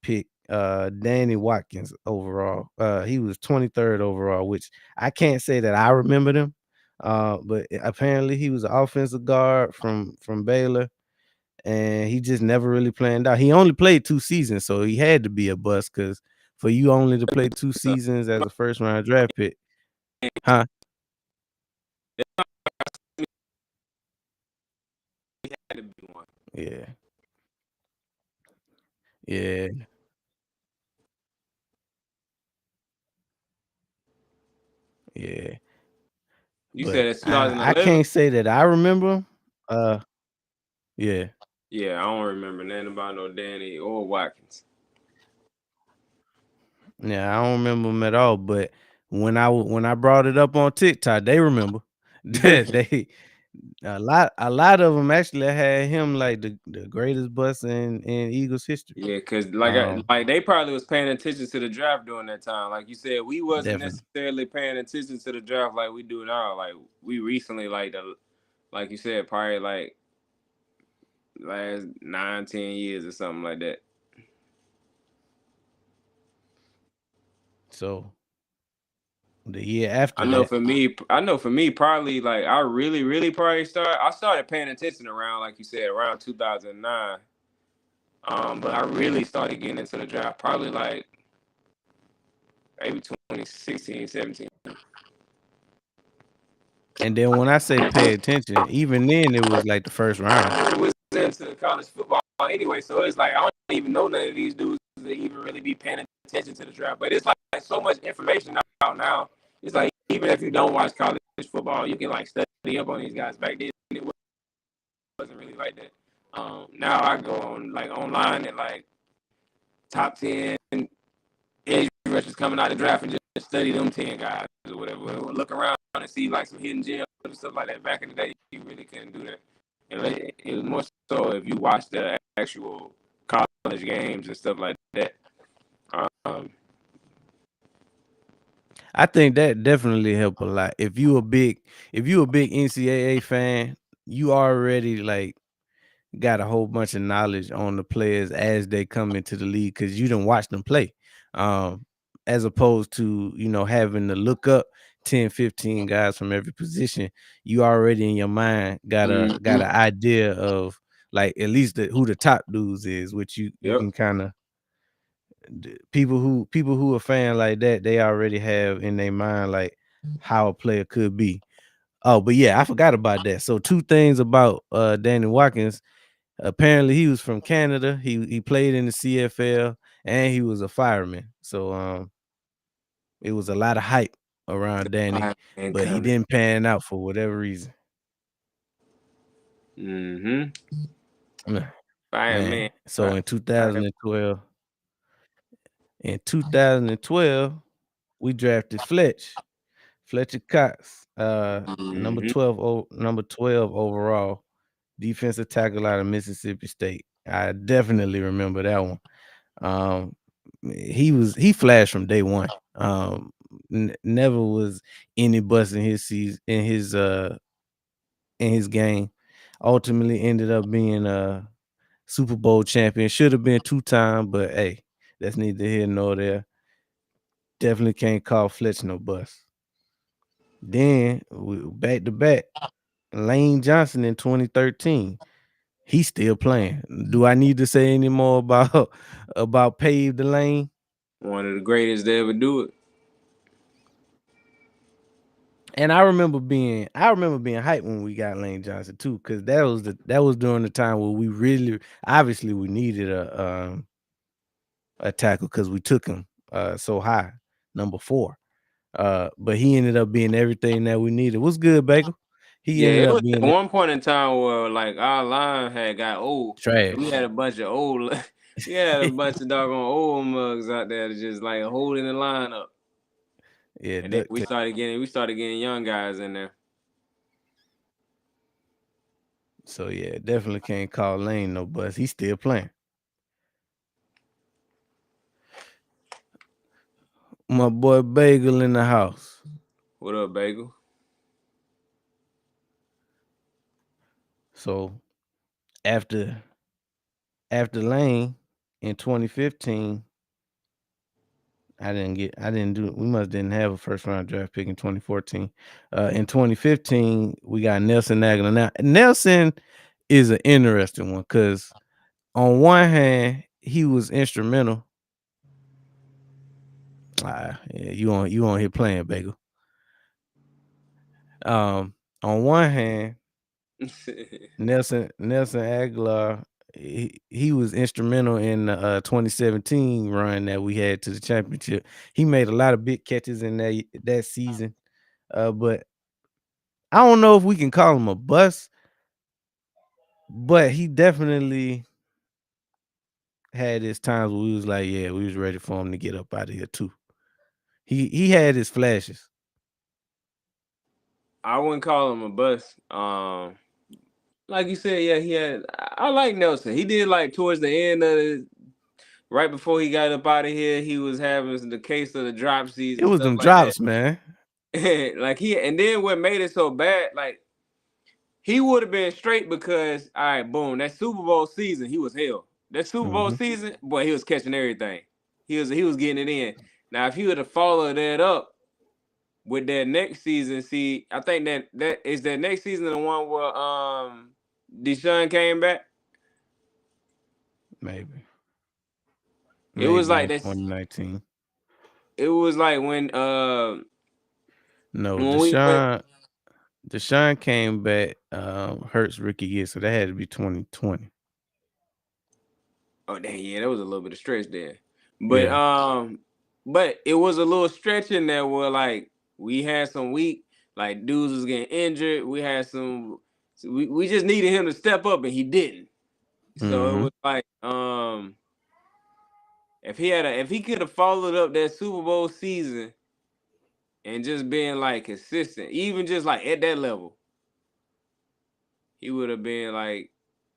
pick, Danny Watkins overall. He was 23rd overall, which I can't say that I remembered him. But apparently he was an offensive guard from Baylor, and he just never really planned out. He only played 2 seasons, so he had to be a bust because for you only to play 2 seasons as a first round draft pick, huh? He had to be one. Yeah, yeah, yeah. You But said it's I 2011? can't say that I remember him. Uh, yeah. Yeah, I don't remember nothing about no Danny or Watkins. Yeah, I don't remember them at all. But when I brought it up on TikTok, they remember. They a lot of them actually had him like the greatest bust in Eagles history. Yeah, cause Um, like they probably was paying attention to the draft during that time. Like you said, we wasn't Definitely. necessarily paying attention to the draft like we do now. Like we recently, like you said, probably like last 9, 10 years or something like that. So the year after that, I know for me, probably like I really probably I started paying attention around, like you said, around 2009. But I really started getting into the draft probably like maybe 2016, 17. and then when I say pay attention, even then it was like the first round. I was into college football anyway, so it's like I don't even know none of these dudes that even really be paying attention to the draft. But it's like so much information out now. It's like even if you don't watch college football, you can like study up on these guys. Back then, it wasn't really like that. Now I go on like online and like top 10 edge rushers coming out of the draft and just study them 10 guys or whatever. Or look around and see like some hidden gems and stuff like that. Back in the day, you really couldn't do that. And it was more so if you watch the actual college games and stuff like that. Um, I think that definitely helped a lot. If you a big NCAA fan, you already like got a whole bunch of knowledge on the players as they come into the league because you don't watch them play. Um, as opposed to, having to look up 10, 15 guys from every position, you already in your mind got mhm. an idea of like at least who the top dudes is, which you Yep. can kind of people who are fan like that, they already have in their mind like how a player could be. Oh, but yeah, I forgot about that. So two things about Danny Watkins. Apparently, he was from Canada. He played in the CFL and he was a fireman. So it was a lot of hype around Danny, And but he coming. didn't pan out for whatever reason. Mm-hmm. Man, Man. so in 2012, we drafted Fletch. Fletcher Cox, Hmm. number 12 overall, defensive tackle out of Mississippi State. I definitely remember that one. Um, he flashed from day one. Never was any bust in his season in his game. Ultimately ended up being a Super Bowl champion. Should have been 2 time, but hey, that's neither here nor there. Definitely can't call Fletcher no bust. Then back to back, Lane Johnson in 2013. He's still playing. Do I need to say any more about about Pave the Lane? One of the greatest to ever do it. And I remember being hyped when we got Lane Johnson too, because that was during the time where we really obviously we needed a tackle because we took him so high, number 4. But he ended up being everything that we needed. What's good, Bagel? He Yeah, ended it up was at being one point in time where like our line had got old. So we trash. had a bunch of old, we had a bunch of doggone old mugs out there that just like holding the line up. Yeah, And then duct tape. we started getting young guys in there. So yeah, definitely can't call Lane no bust. He's still playing. My boy Bagel in the house. What up, Bagel? So after Lane in 2015, I didn't do we must didn't have a first round draft pick in 2014. In 2015, we got Nelson Aguilar. Now Nelson is an interesting one because on one hand, he was instrumental. Yeah, you on here playing, Bagel. On one hand, Nelson Aguilar, he was instrumental in the 2017 run that we had to the championship. He made a lot of big catches in that season. But I don't know if we can call him a bust, but he definitely had his times where we was like, yeah, we was ready for him to get up out of here too. He had his flashes. I wouldn't call him a bust. Like you said, yeah, he had. I like Nelson. He did like towards the end of the, right before he got up out of here, he was having the case of the dropsies It and was stuff them like that. drops, man. Like and then what made it so bad, like he would have been straight because all right, boom, that Super Bowl season, he was hell. That Super Bowl Hmm. season, boy, he was catching everything. He was getting it in. Now, if he would have followed that up with that next season, see, I think that next season the one where Deshaun came back. Maybe. It was Maybe like in this. 2019. It was like No, when we went. Deshaun came back, Hurts rookie year, so that had to be 2020. Oh dang, yeah, that was a little bit of stretch there. But Yeah. but it was a little stretch in there where like we had some week, like dudes was getting injured. We had some so we just needed him to step up and he didn't. So it Hmm. was like if he could have followed up that Super Bowl season and just been like consistent, even just like at that level, he would have been like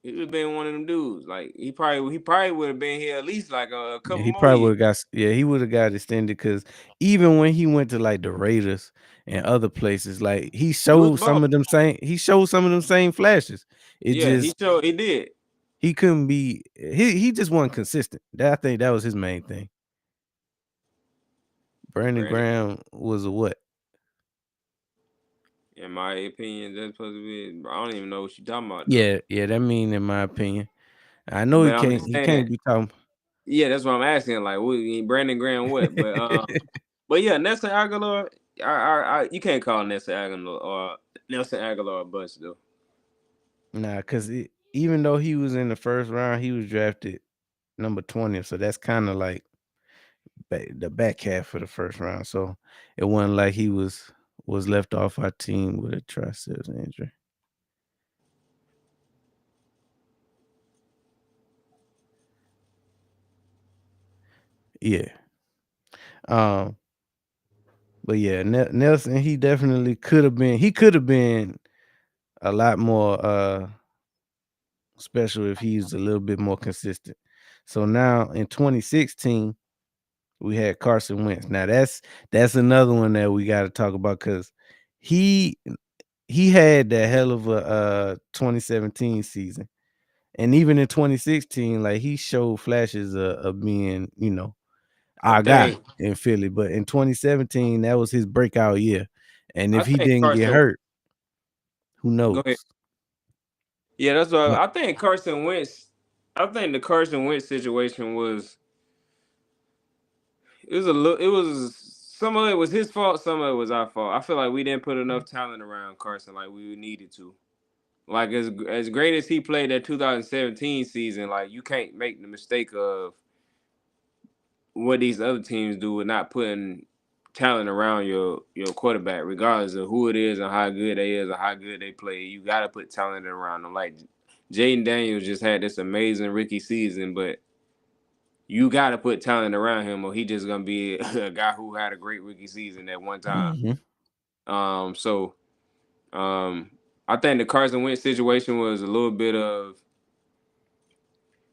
he would have been one of them dudes. Like he probably would have been here at least like a Yeah, couple he more probably years. would have he would have got extended because even when he went to like the Raiders and other places, like He was balling. he showed some of them same flashes. It Yeah, he just showed he did. he couldn't be he just wasn't consistent. I think that was his main thing. Brandon Brandon, Graham was a what? in my opinion, that's supposed to be. I don't even know what you're talking about though. Yeah, that mean in my opinion. I know But I'm just he saying, can't be talking. yeah, that's what I'm asking. Like, what Brandon Graham what? But yeah, Nelson Aguilar, you can't call Nelson Aguilar a bust though. Nah, because even though he was in the first round, he was drafted number 20. So that's kind of like the back half of the first round. So it wasn't like he was left off our team with a triceps injury. Yeah. Um, But yeah, Nelson, he definitely could have been. He could have been a lot more special if he was a little bit more consistent. So now in 2016, we had Carson Wentz. Now that's another one that we got to talk about because he he had that hell of a 2017 season, and even in 2016, like he showed flashes of being, I our guy think in Philly. But in 2017, that was his breakout year, and I if he think didn't get Carson. hurt, who Go ahead. knows? Yeah, that's what Uh, I think. Carson Wentz. I think the Carson Wentz situation was it was a little. It was some of it was his fault. Some of it was our fault. I feel like we didn't put enough talent around Carson like we needed to. Like as great as he played that 2017 season, like you can't make the mistake of what these other teams do with not putting talent around your quarterback, regardless of who it is and how good they is or how good they play. You got to put talent around them. Like Jaden Daniels just had this amazing rookie season, but you got to put talent around him, or he just gonna be a guy who had a great rookie season at one time. mhm. So I think the Carson Wentz situation was a little bit of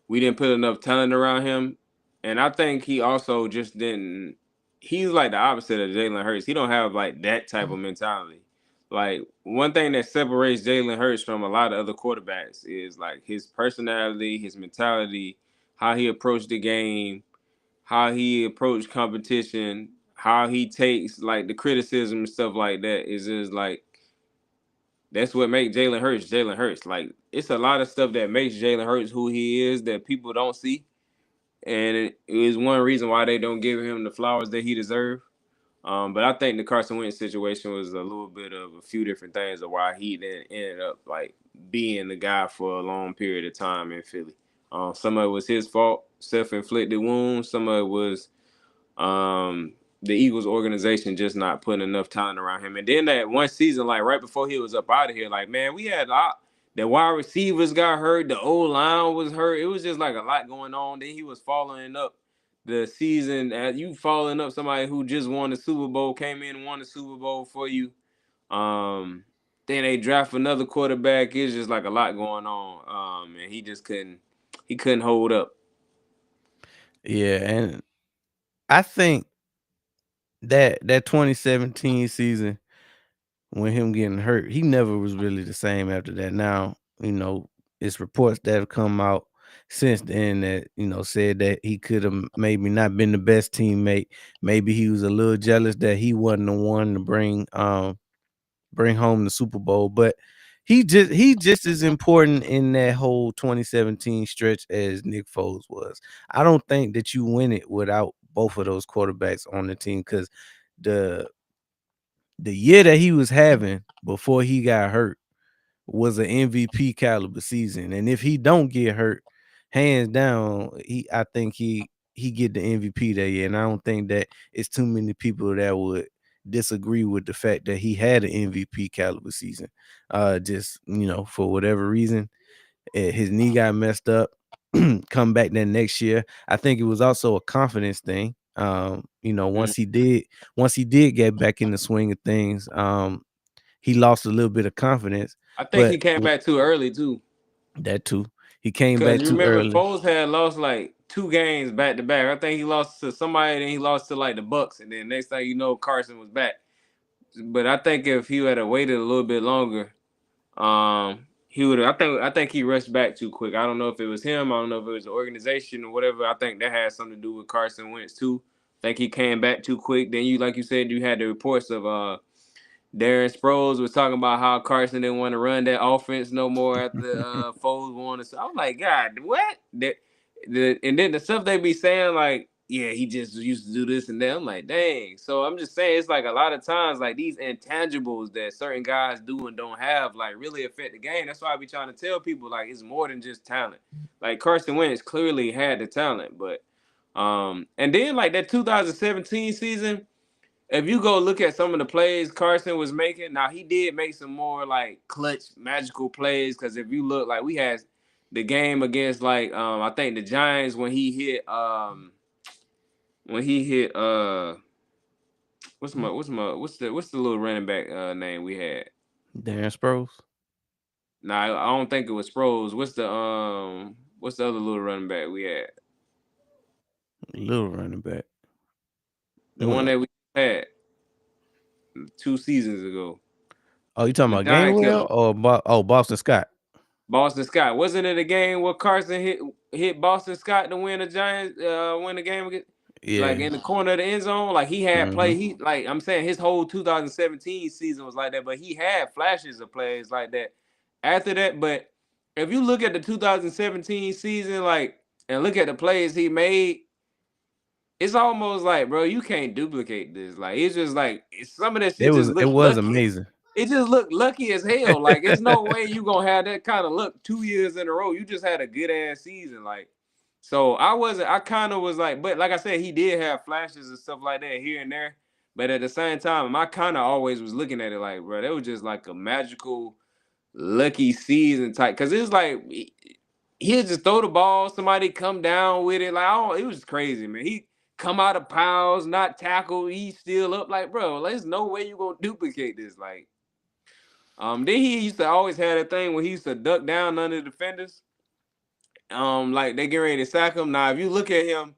we didn't put enough talent around him, and I think he also just didn't. He's like the opposite of Jalen Hurts. He don't have like that type of mentality. Like one thing that separates Jalen Hurts from a lot of other quarterbacks is like his personality, his mentality, how he approached the game, how he approached competition, how he takes like the criticism and stuff like that. Is just like that's what makes Jalen Hurts Jalen Hurts. Like it's a lot of stuff that makes Jalen Hurts who he is that people don't see, and it is one reason why they don't give him the flowers that he deserves. But I think the Carson Wentz situation was a little bit of a few different things of why he then ended up like being the guy for a long period of time in Philly. Some of it was his fault, self-inflicted wounds. Some of it was the Eagles organization just not putting enough talent around him. And then that one season, like right before he was up out of here, like man, we had a lot. The wide receivers got hurt. The old line was hurt. It was just like a lot going on. Then he was following up the season as you following up somebody who just won the Super Bowl, came in and won the Super Bowl for you. Then they draft another quarterback. It's just like a lot going on. And he couldn't hold up. Yeah, and I think that 2017 season when him getting hurt, he never was really the same after that. Now, it's reports that have come out since then that, said that he could have maybe not been the best teammate. Maybe he was a little jealous that he wasn't the one to bring home the Super Bowl. But he just as important in that whole 2017 stretch as Nick Foles was. I don't think that you win it without both of those quarterbacks on the team because the the year that he was having before he got hurt was an MVP caliber season. And if he don't get hurt, hands down, I think he get the MVP that year. And I don't think that it's too many people that would disagree with the fact that he had an MVP caliber season. Just for whatever reason, his knee got messed up. Come back that next year. I think it was also a confidence thing. Mm. Once he did get back in the swing of things, he lost a little bit of confidence. I think he But came back too early too. that too, he came Cause back you too remember early. Foles had lost like 2 games back to back. I think he lost to somebody, then he lost to like the Bucks, and then next thing you know, Carson was back. But I think if he had waited a little bit longer, he would. I think he rushed back too quick. I don't know if it was him. I don't know if it was the organization or whatever. I think that had something to do with Carson Wentz too. I think he came back too quick. Then you, like you said, you had the reports of Darren Sproles was talking about how Carson didn't want to run that offense no more after Foles wanted. So I'm like, God, what? And then the stuff they be saying, like, yeah, he just used to do this and that. I'm like, dang. So I'm just saying, it's like a lot of times, like these intangibles that certain guys do and don't have, like really affect the game. That's why I be trying to tell people, like, it's more than just talent. Like Carson Wentz clearly had the talent, but and then like that 2017 season if you go look at some of the plays Carson was making, now he did make some more like clutch magical plays because if you look like we had the game against like I think the Giants when he hit what's the little running back name we had? Darren Sproles, Nah, I don't think it was Sproles. What's the other little running back we had? little running back. The one What? that we had 2 seasons ago. Oh, you talking The about giant Gainwell killer. or Boston Scott? Boston Scott. Wasn't it a game where Carson hit Boston Scott to win the Giants win the game like Yeah. in the corner of the end zone? Like he had Mm-hmm. play. He like I'm saying his whole 2017 season was like that, but he had flashes of plays like that after that. But if you look at the 2017 season, like and look at the plays he made, it's almost like, bro, you can't duplicate this. Like it's just like some of that It shit just it look was lucky. amazing. It just looked lucky as hell. Like, it's no way you gonna have that kind of luck 2 years in a row. You just had a good ass season. Like, so I kind of was like, but like I said, he did have flashes and stuff like that here and there. But at the same time, I kind of always was looking at it like, bro, that was just like a magical, lucky season type. Cause it's like he'll just throw the ball, somebody come down with it. Like, oh, it was crazy, man. He come out of piles, not tackle, he's still up. Like, bro, there's no way you gonna duplicate this. Like, then he used to always have that thing where he used to duck down under the defenders. Like they get ready to sack him. Now, if you look at him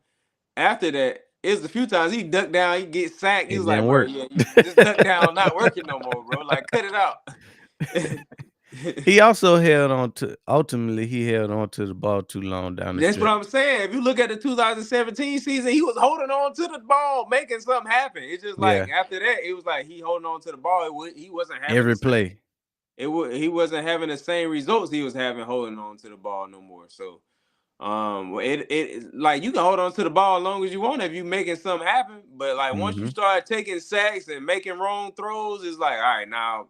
after that, it's a few times he ducked down, he get sacked. He It was like, didn't bro, work. yeah, you just duck down, not working no more, bro. Like, cut it out. He also ultimately he held on to the ball too long down the That's what stretch. I'm saying. If you look at the 2017 season, he was holding on to the ball, making something happen. It's just Yeah. like after that, it was like he holding on to the ball. He wasn't having the Every same. play. He wasn't having the same results he was having holding on to the ball no more. So it like you can hold on to the ball as long as you want if you making something happen. But like once you Mm-hmm. start taking sacks and making wrong throws, it's like, all right, now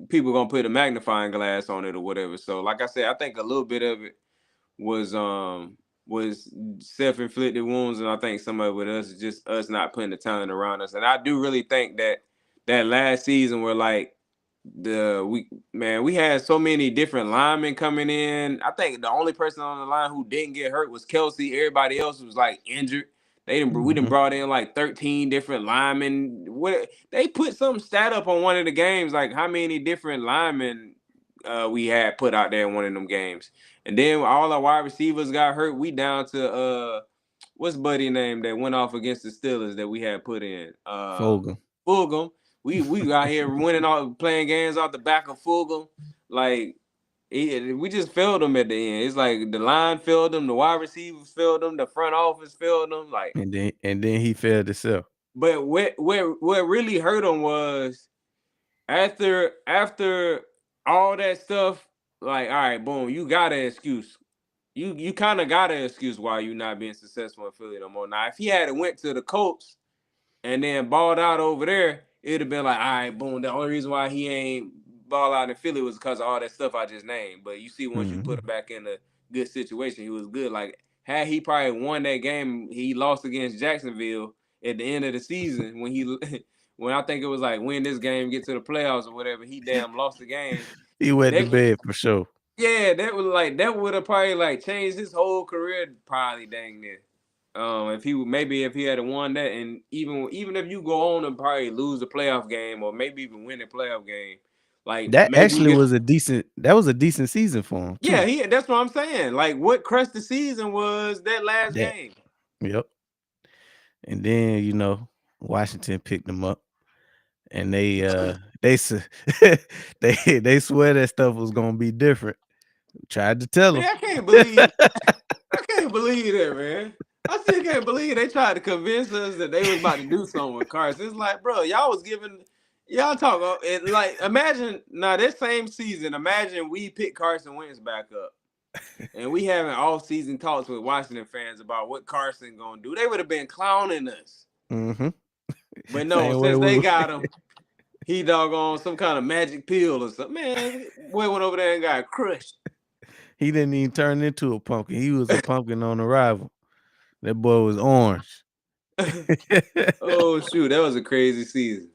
people gonna put a magnifying glass on it or whatever. So like I said, I think a little bit of it was self-inflicted wounds, and I think some of it with us is just us not putting the talent around us. And I do really think that last season where like we had so many different linemen coming in. I think the only person on the line who didn't get hurt was Kelsey. Everybody else was like injured. We didn't Mm-hmm. brought in like 13 different linemen. What they put some stat up on one of the games, like how many different linemen we had put out there in one of them games. And then all our wide receivers got hurt. We down to what's buddy name that went off against the Steelers that we had put in? Fulgham. Fulgham. We out here winning all playing games off the back of Fulgham. Like we just failed them at the end. It's like the line failed them, the wide receivers failed them, the front office failed them. Like, And then he failed himself. but what really hurt them was after all that stuff. Like, all right, boom, you got an excuse. You kind of got an excuse why you not being successful in Philly no more. Now, if he had went to the Colts and then balled out over there, it'd have been like, all right, boom. The only reason why he ain't ball out in Philly was because of all that stuff I just named. But you see, once you Mm-hmm. put him back in a good situation, he was good. Like, had he probably won that game, he lost against Jacksonville at the end of the season when he when I think it was like win this game, get to the playoffs or whatever. He damn lost the game. He went to They bed for sure. Yeah, that would have probably like changed his whole career, probably dang near. If he had won that, and even if you go on and probably lose the playoff game, or maybe even win the playoff game, like That maybe you actually get was a decent season for him too. that's what I'm saying. Like what crushed the season was that last That game. Yep. And then, Washington picked them up and they they swear that stuff was gonna be different. Tried to tell Man, them. I can't believe that, man. I still can't believe they tried to convince us that they was about to do something with Carson. It's like, bro, y'all talk like imagine now this same season. Imagine we pick Carson Wentz back up, and we having off-season talks with Washington fans about what Carson gonna do. They would have been clowning us, Mm-hmm. but no, Same way since they we got him, he doggone some kind of magic pill or something. Man, boy went over there and got crushed. he didn't even turn into a pumpkin. He was a pumpkin on arrival. That boy was orange. Oh shoot, that was a crazy season.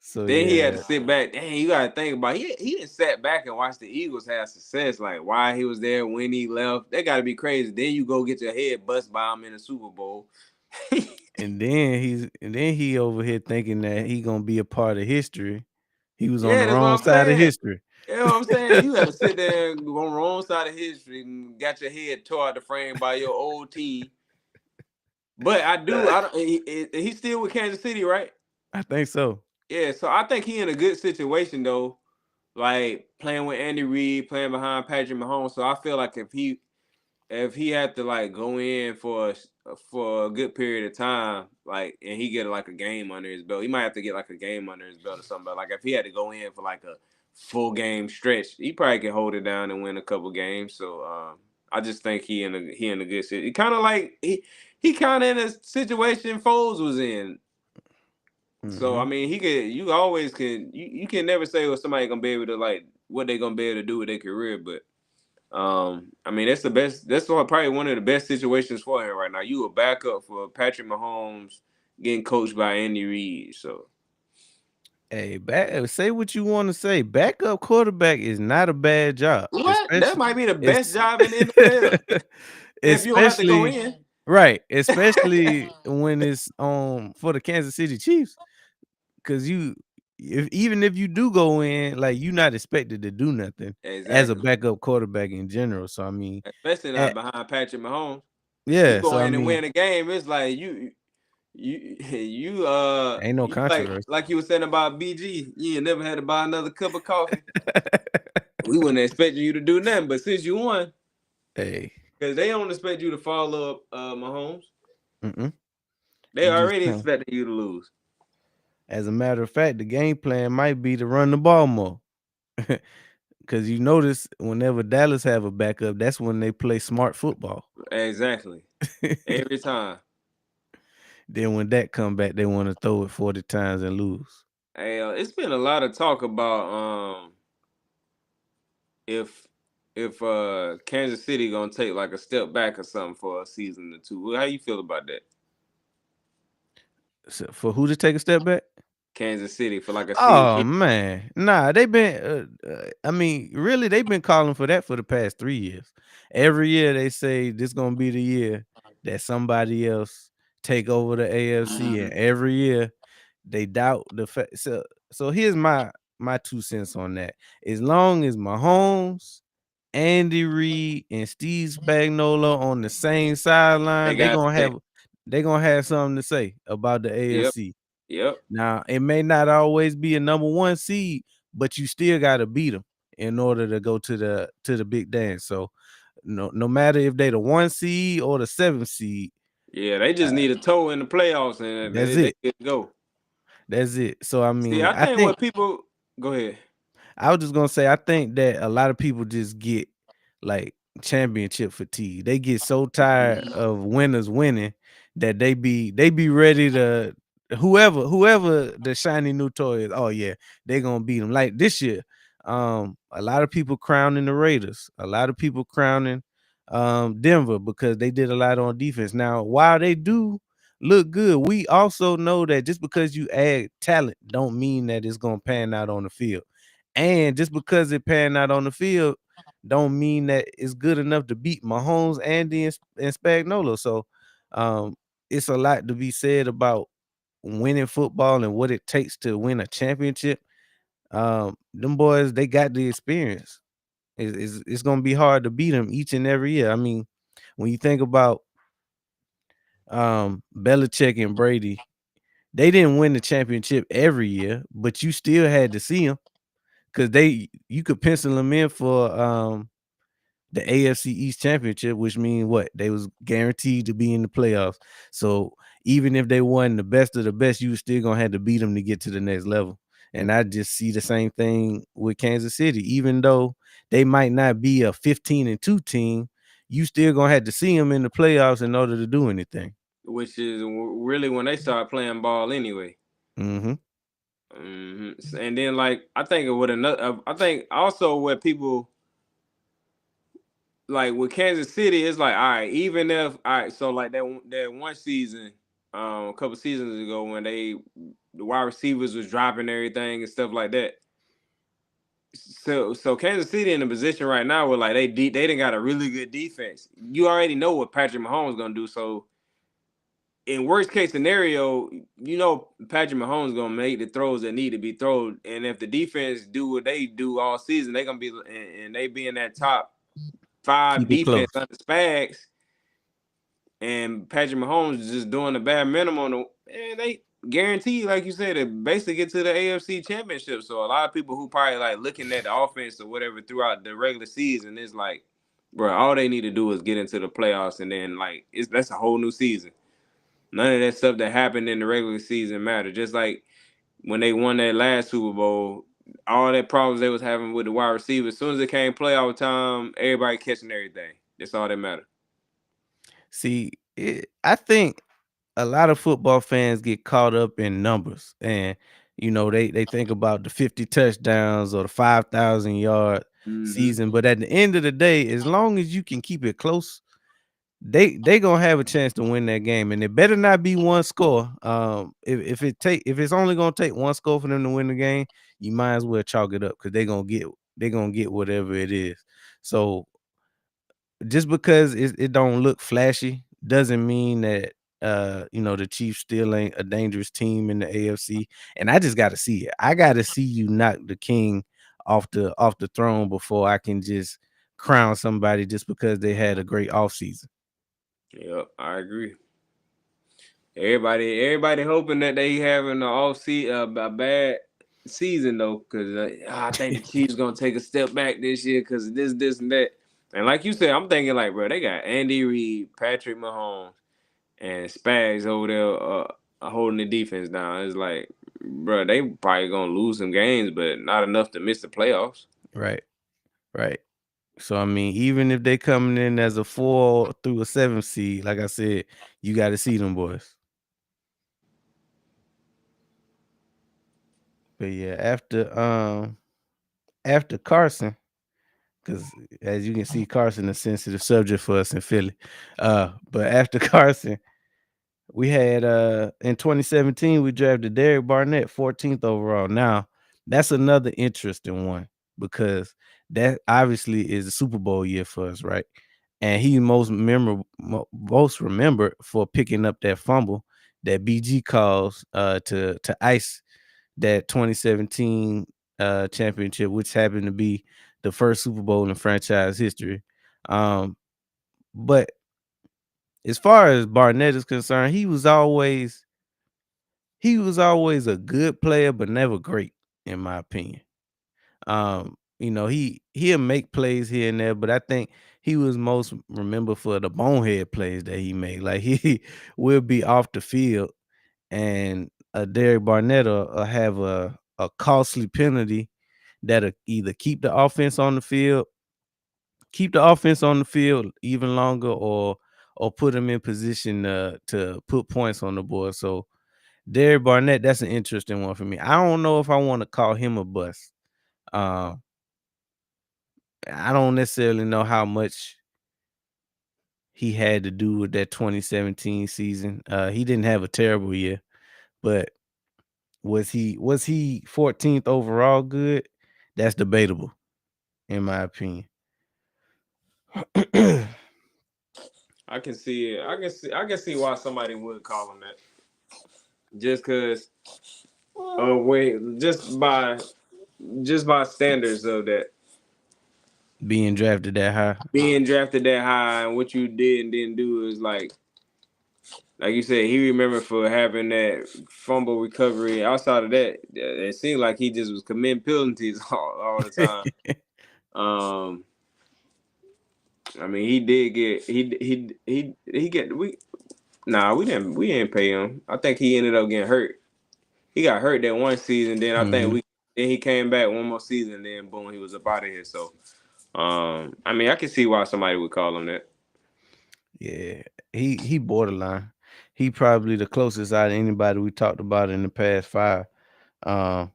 So Then he had yeah. to sit back. Dang, you gotta think about he didn't sat back and watch the Eagles have success. Like why he was there when he left. That gotta be crazy. Then you go get your head bust by him in the Super Bowl. And then he over here thinking that he gonna be a part of history. He was on Yeah, the that's what wrong I'm side of saying. history. You know what I'm saying? You gotta sit there and on the wrong side of history and got your head tore out the frame by your old team. But I do. I don't. He's still with Kansas City, right? I think so. Yeah. So I think he in a good situation though. Like playing with Andy Reid, playing behind Patrick Mahomes. So I feel like if he had to like go in for a good period of time, like, and he get like a game under his belt, he might have to get like a game under his belt or something. But like if he had to go in for like a full game stretch, he probably can hold it down and win a couple games. So I just think he in a good situation. Kind of like he kind of in a situation Foles was in. So I Mm-hmm. mean, you always can you can never say what somebody gonna be able to like what they gonna be able to do with their career, but I mean that's the best. That's probably one of the best situations for him right now. You a backup for Patrick Mahomes getting coached by Andy Reid. So Hey, say what you want to say. Backup quarterback is not a bad job, what? That especially might be the best it's job in the NFL if you don't have to go especially in. right, especially when it's for the Kansas City Chiefs, because even if you do go in, like you're not expected to do nothing as a Exactly. backup quarterback in general. So I mean, Especially not at, behind Patrick Mahomes. You yeah. go So I in and mean, win a game. It's like ain't no you like controversy. like you were saying about BG. You ain't never had to buy another cup of coffee. We wasn't expecting you to do nothing, but since you won, Hey, because they don't expect you to follow up Mahomes. mm-mm. They You just already expecting you to lose. as a matter of fact, the game plan might be to run the ball more. Because you notice whenever Dallas have a backup, that's when they play smart football. Exactly. Every time. Then when that come back, they want to throw it 40 times and lose. Hey, it's been a lot of talk about if Kansas City gonna take like a step back or something for a season or two. How you feel about that? So for who to take a step back? Kansas City for like a Oh season. man, nah, they been. I mean, really, they've been calling for that for the past 3 years. Every year they say this gonna be the year that somebody else take over the AFC, and every year they doubt the fact. So here's my 2 cents on that. As long as Mahomes, Andy Reid, and Steve Spagnuolo on the same They sideline, got they gonna have something to say about the Yep. AFC. Yep. Now, it may not always be a number one seed, but you still got to beat them in order to go to the big dance. So, no matter if they the 1 seed or the 7th seed, Yeah, they just uh, need a toe in the playoffs and that's they it. good to go. That's it. So, I See, mean, I think what people go ahead. I was just gonna say, I think that a lot of people just get like championship fatigue. They get so tired of winners winning that they be ready to whoever the shiny new toy is. Oh yeah, they gonna beat them. Like this year, a lot of people crowning the Raiders. A lot of people crowning Denver because they did a lot on defense. Now, while they do look good, we also know that just because you add talent don't mean that it's gonna pan out on the field. And just because it panned out on the field, don't mean that it's good enough to beat Mahomes, Andy, and Spagnuolo. So, um, it's a lot to be said about winning football and what it takes to win a championship. Them boys, they got the experience. It's gonna be hard to beat them each and every year. I mean, when you think about Belichick and Brady, they didn't win the championship every year, but you still had to see them because you could pencil them in for the AFC East Championship, which means what? They was guaranteed to be in the playoffs. So even if they won the best of the best, you still gonna have to beat them to get to the next level. And I just see the same thing with Kansas City. Even though they might not be a 15-2 team, you still gonna have to see them in the playoffs in order to do anything. Which is really when they start playing ball anyway. Mm-hmm. And then like I think with another, I think also where people like with Kansas City, it's like all right, even if all right, so like that one season, a couple seasons ago when the wide receivers was dropping everything and stuff like that. So Kansas City in a position right now where like they didn't got a really good defense. You already know what Patrick Mahomes gonna do, so in worst case scenario, Patrick Mahomes gonna make the throws that need to be thrown, and if the defense do what they do all season, they gonna be and they be in that top 5 Keep it defense close. under Spags, and Patrick Mahomes is just doing the bare minimum. And they guarantee, like you said, to basically get to the AFC Championship. So a lot of people who probably like looking at the offense or whatever throughout the regular season is like, bro, all they need to do is get into the playoffs, and then like that's a whole new season. None of that stuff that happened in the regular season mattered. Just like when they won that last Super Bowl, all that problems they was having with the wide receivers. As soon as it came playoff time, everybody catching everything. That's all that mattered. See, I think a lot of football fans get caught up in numbers, and they think about the 50 touchdowns or the 5,000-yard season. But at the end of the day, as long as you can keep it close, they gonna have a chance to win that game, and it better not be one score. If it's only gonna take one score for them to win the game, you might as well chalk it up, because they gonna get whatever it is. So just because it don't look flashy doesn't mean that the Chiefs still ain't a dangerous team in the AFC. And I just got to see it. I got to see you knock the king off the throne before I can just crown somebody just because they had a great offseason. Yep, I agree. Everybody hoping that they having a bad season though, because I think the Chiefs gonna take a step back this year because of this, and that. And like you said, I'm thinking like, bro, they got Andy Reid, Patrick Mahomes, and Spags over there holding the defense down. It's like, bro, they probably gonna lose some games, but not enough to miss the playoffs. Right. So I mean, even if they coming in as a 4 through a 7 seed, like I said, you got to see them boys. But yeah, after Carson, because as you can see, Carson is a sensitive subject for us in Philly. But after Carson, we had in 2017 we drafted Derek Barnett 14th overall. Now that's another interesting one, because that obviously is a Super Bowl year for us, right? And he most remembered for picking up that fumble that BG calls to ice that 2017 championship, which happened to be the first Super Bowl in franchise history. But as far as Barnett is concerned, he was always a good player, but never great, in my opinion. He'll make plays here and there, but I think he was most remembered for the bonehead plays that he made. Like, he will be off the field, and Derek Barnett will have a costly penalty that'll either keep the offense on the field even longer, or put him in position to put points on the board. So Derek Barnett, that's an interesting one for me. I don't know if I want to call him a bust. I don't necessarily know how much he had to do with that 2017 season. He didn't have a terrible year, but was he 14th overall good? That's debatable, in my opinion. I can see it. I can see why somebody would call him that. Just cause just by standards of that. Being drafted that high. Being drafted that high and what you did and didn't do is like you said, he remembered for having that fumble recovery. Outside of that, it seemed like he just was committing penalties all the time. I mean, he did get he get we didn't pay him. I think he ended up getting hurt. He got hurt that one season. Then I think then he came back one more season. Then boom, he was up out of here. So, I mean, I can see why somebody would call him that. Yeah, he borderline. He probably the closest out of anybody we talked about in the past 5. But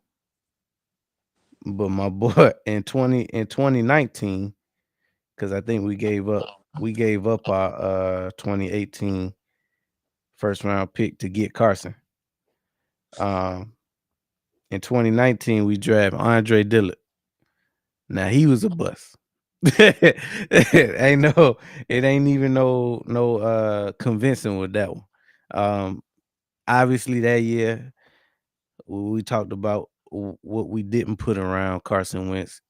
my boy in 2019, because I think we gave up our 2018 first round pick to get Carson. In 2019 we drafted Andre Dillard. Now he was a bust. It ain't even no convincing with that one. Um, Obviously that year we talked about what we didn't put around Carson Wentz.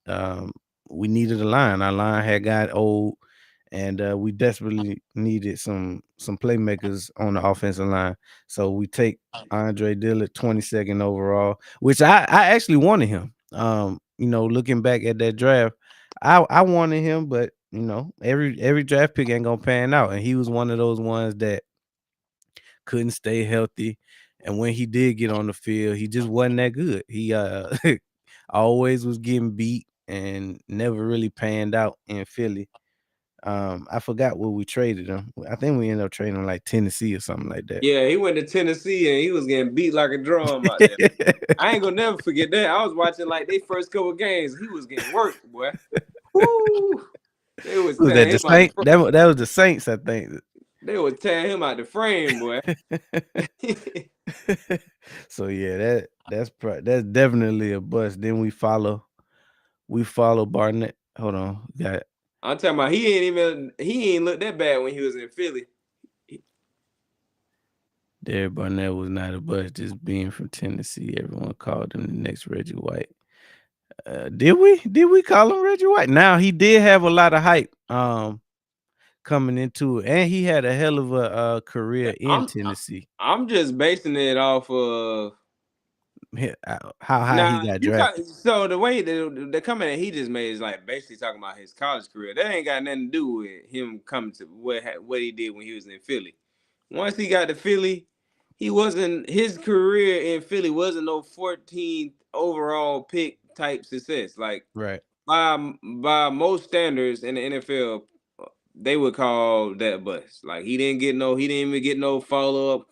We needed a line. Our line had got old, and we desperately needed some playmakers on the offensive line. So we take Andre Dillard, 22nd overall, which I actually wanted him. Looking back at that draft, I wanted him, but every draft pick ain't gonna pan out, and he was one of those ones that couldn't stay healthy. And when he did get on the field, he just wasn't that good. He always was getting beat and never really panned out in Philly. I forgot what we traded him. I think we ended up trading him like Tennessee or something like that. Yeah, he went to Tennessee and he was getting beat like a drum out there. I ain't gonna never forget that. I was watching like they first couple games. He was getting worked, boy. Woo! They was Was that tearing the him out the Saint? That was the Saints, I think. They was tearing him out the frame, boy. So yeah, that's definitely a bust. Then we follow Barnett. Hold on, got it. I'm talking about he ain't look that bad when he was in Philly. Derek Barnett was not a bust, just being from Tennessee. Everyone called him the next Reggie White. Did we call him Reggie White? Now he did have a lot of hype coming into it, and he had a hell of a career in Tennessee. I'm just basing it off of how high he got drafted. So the way the comment that he just made is like basically talking about his college career. That ain't got nothing to do with him coming to what he did when he was in Philly. Once he got to Philly, his career in Philly wasn't no 14th overall pick type success. Like right. By most standards in the NFL, they would call that bust. Like he didn't even get no follow up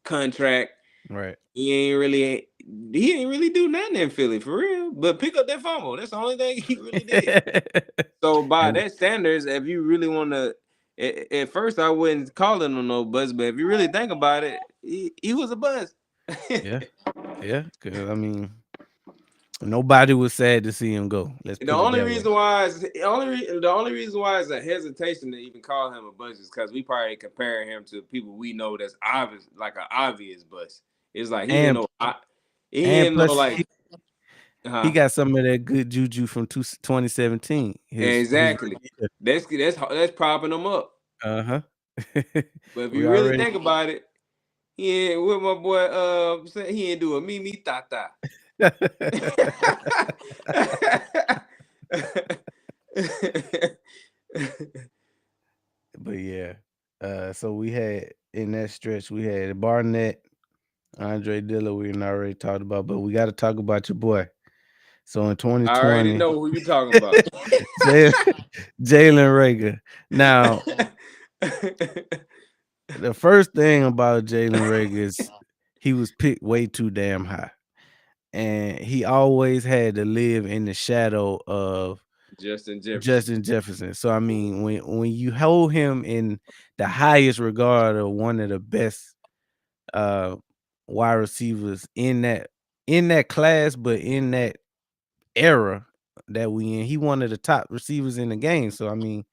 contract. Right. He ain't really do nothing in Philly for real. But pick up that fumble. That's the only thing he really did. So by that standards, if you really want to, at first I wouldn't call him no buzz, but if you really think about it, he was a buzz. yeah. Because I mean, nobody was sad to see him go. The only reason why is a hesitation to even call him a buzz is because we probably comparing him to people we know that's obvious, like an obvious buzz. It's like he got some of that good juju from 2017. Exactly. That's propping him up. Uh-huh. But if you really think about it, he ain't with my boy. He ain't do a me tata. But yeah, so we had in that stretch we had Barnett, Andre Dillard. We already talked about, but we got to talk about your boy. So in 2020, I already know who you talking about. Jalen Reagor. Now, the first thing about Jalen Reagor is he was picked way too damn high, and he always had to live in the shadow of Justin Jefferson. So I mean, when you hold him in the highest regard of one of the best wide receivers in that class, but in that era that we in, he one of the top receivers in the game. So I mean,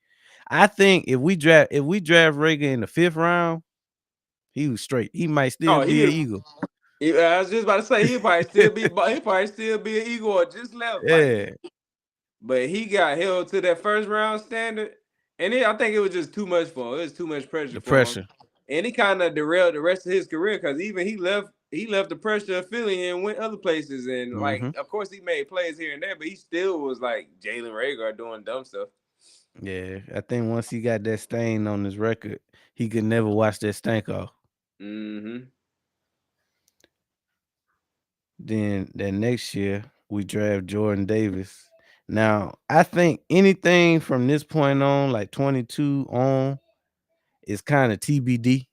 I think if we draft Reagor in the 5th round, he was straight. He might still be an Eagle. I was just about to say he probably still be an Eagle or just left. Yeah. But he got held to that first round standard, and I think it was just too much for him. It was too much pressure for him, and he kind of derailed the rest of his career because even he left the pressure of Philly and went other places. And like, of course, he made plays here and there, but he still was like Jalen Reagor doing dumb stuff. Yeah, I think once he got that stain on his record, he could never wash that stank off. Mm-hmm. Then that next year, we draft Jordan Davis. Now, I think anything from this point on, like 22 on, is kind of TBD.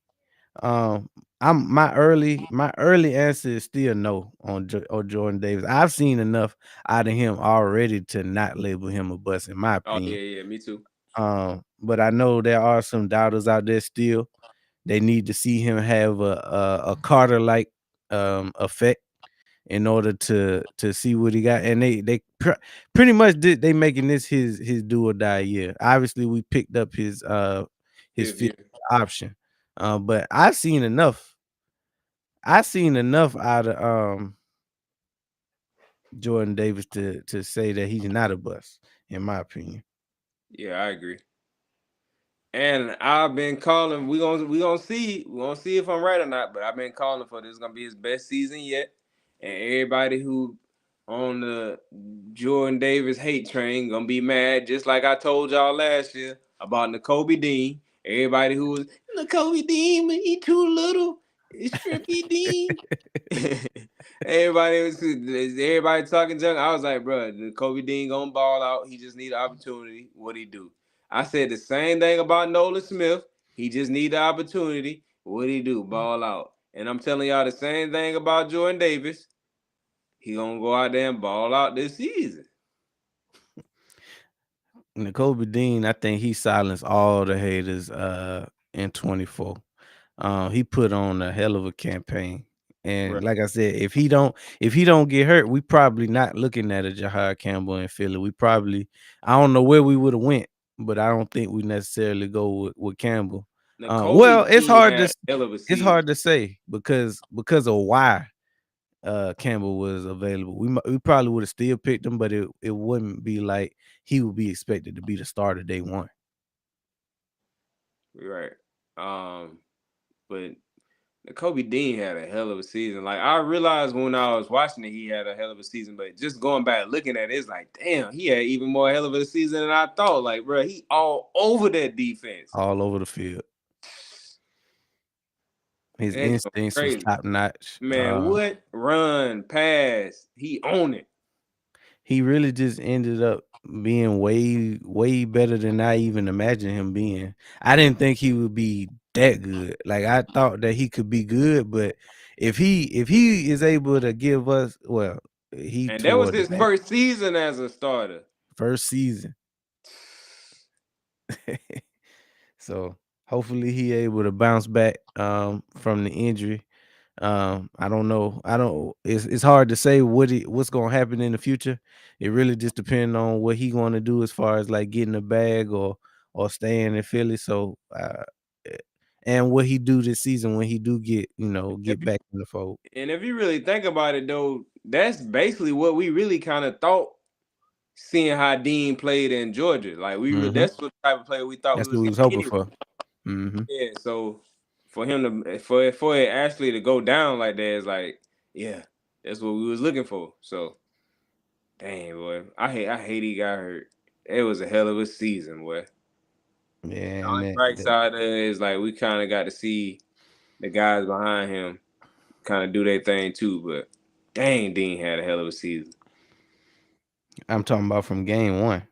My early answer is still no on Jordan Davis. I've seen enough out of him already to not label him a bust, in my opinion. Oh yeah, me too. But I know there are some doubters out there still. They need to see him have a Carter like effect in order to see what he got, and they pretty much they making this his do or die year. Obviously, we picked up his 5th option. But I seen enough. I seen enough out of Jordan Davis to say that he's not a bust, in my opinion. Yeah, I agree. And I've been calling. We gonna see if I'm right or not. But I've been calling for this gonna be his best season yet. And everybody who on the Jordan Davis hate train gonna be mad, just like I told y'all last year about N'Kobe Dean. Everybody who was N'Kobe Dean, but he too little. It's Strippy Dean. everybody talking junk. I was like, bro, N'Kobe Dean gonna ball out. He just need an opportunity. What he do? I said the same thing about Nolan Smith. He just need the opportunity. What he do? Ball out. And I'm telling y'all the same thing about Jordan Davis. He gonna go out there and ball out this season. N'Kobe Dean, I think he silenced all the haters in 24. He put on a hell of a campaign. Right. And like I said, if he don't get hurt, we probably not looking at a Jahar Campbell in Philly. I don't know where we would have went, but I don't think we necessarily go with Campbell. Well, N'Kobe Dean had a hell of a it's season. hard to say because of why Campbell was available. We probably would have still picked him, but it wouldn't be like he would be expected to be the starter day one. Right. But Kobe Dean had a hell of a season. Like I realized when I was watching it, he had a hell of a season. But just going back looking at it, it's like, damn, he had even more hell of a season than I thought. Like, bro, he all over that defense. All over the field. His That's instincts was crazy, top notch. man. What run, pass, he owned it. He really just ended up being way, way better than I even imagined him being. I didn't think he would be that good. Like I thought that he could be good, but if he is able to give us, well, he And that was tore the his back first season as a starter. first season. So hopefully he able to bounce back from the injury. I don't know. It's hard to say what's gonna happen in the future. It really just depends on what he gonna do as far as like getting a bag or staying in Philly. So eh, and what he do this season when he do get back in the fold. And if you really think about it, though, that's basically what we really kind of thought. Seeing how Dean played in Georgia, like Hmm. that's what type of player we thought we That's was what we was getting hoping anyway. for. Hmm. Yeah, so for him to for it actually to go down like that is like, yeah, that's what we was looking for. So, dang boy, I hate he got hurt. It was a hell of a season, boy. Yeah, The and only bright side of it is like we kind of got to see the guys behind him kind of do their thing too. But dang, Dean had a hell of a season. I'm talking about from game one.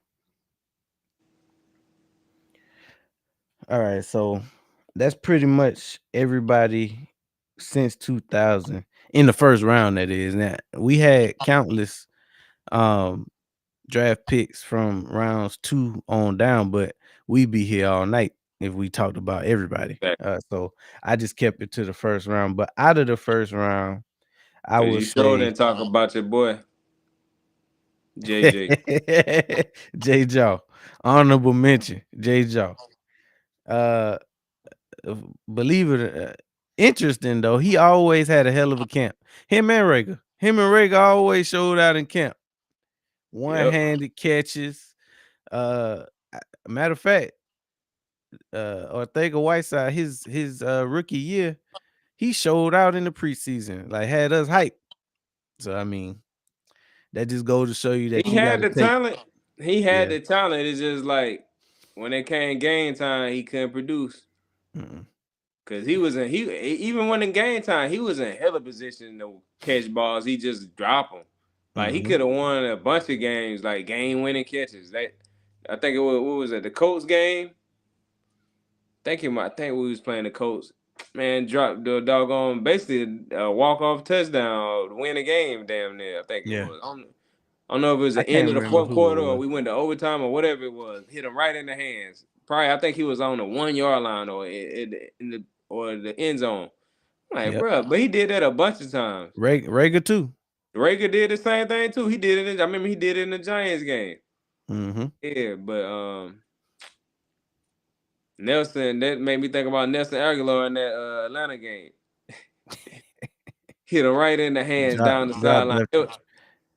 All right, so that's pretty much everybody since 2000 in the first round. That is, now we had countless um draft picks from rounds 2 on down, but we'd be here all night if we talked about everybody. So I just kept it to the first round. But out of the first round, I Cause would you sure say didn't talk about your boy JJ. J Jaw, honorable mention, J Jaw. Uh, believe it, interesting though. He always had a hell of a camp. Him and Rager always showed out in camp. Yep. One-handed catches. Uh, Matter of fact, Ortega Whiteside, his rookie year, he showed out in the preseason, like had us hype. So I mean, that just goes to show you that He you got had to the take. talent. He had Yeah. the talent. It's just like when it came game time, he couldn't produce. Mm-mm. Cause he was in he even when in game time, he was in hella position to catch balls. He just drop them. Like he Mm-hmm. could have won a bunch of games, like game winning catches. That I think it was what was it, the Colts game? I think we was playing the Colts. Man, dropped the doggone basically a walk off touchdown to win the game. Damn near, I think it Yeah. was. I don't know if it was I the end can't of the remember fourth who it quarter or was. we went to overtime or whatever it was. Hit him right in the hands. Probably, I think he was on the 1 yard line or in the or the end zone. I'm like, Yep. bro, but he did that a bunch of times. Rager too. Rager did the same thing too. He did it. I remember he did it in the Giants game. Mm-hmm. Yeah, but Nelson, that made me think about Nelson Aguilar in that Atlanta game. Hit him right in the hands down the Drop sideline. left.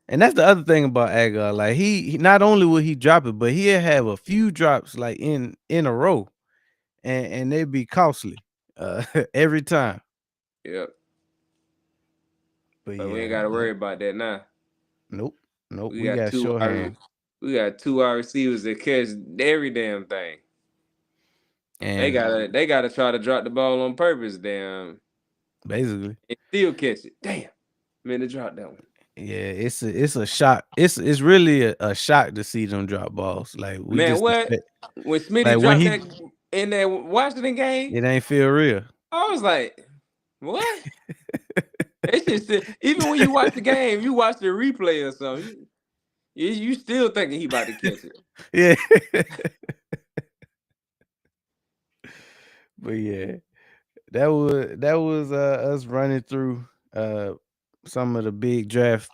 And that's the other thing about Aguilar. Like he not only will he drop it, but he'll have a few drops like in a row, and they'd be costly every time. Yep. But But we ain't yeah, got to worry about that now. nope. We We got got two sure wide, hand, we got two wide receivers that catch every damn thing. and They gotta try to drop the ball on purpose, damn, basically, and still catch it. Damn, man, to drop that one. yeah, it's a shock. It's really a shock to see them drop balls. Like we Man, just what? expect, When Smitty like when dropped he that in that Washington game, it ain't feel real. I was like, what? It's just even when you watch the game, you watch the replay or something, you still thinking he about to catch it. Yeah, but yeah. That was us running through some of the big draft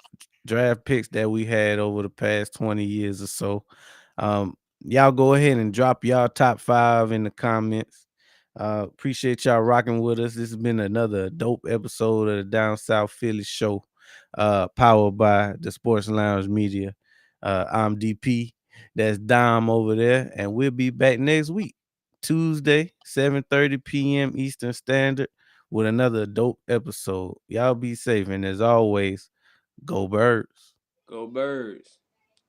picks that we had over the past 20 years or so. Y'all go ahead and drop y'all top 5 in the comments. Appreciate y'all rocking with us. This has been another dope episode of the Down South Philly show, powered by the Sports Lounge Media. I'm DP. That's Dom over there, and we'll be back next week. Tuesday, 7:30 p.m. Eastern Standard, with another dope episode. Y'all be safe, and as always, go Birds. Go Birds!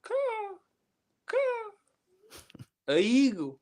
Come, come, a eagle.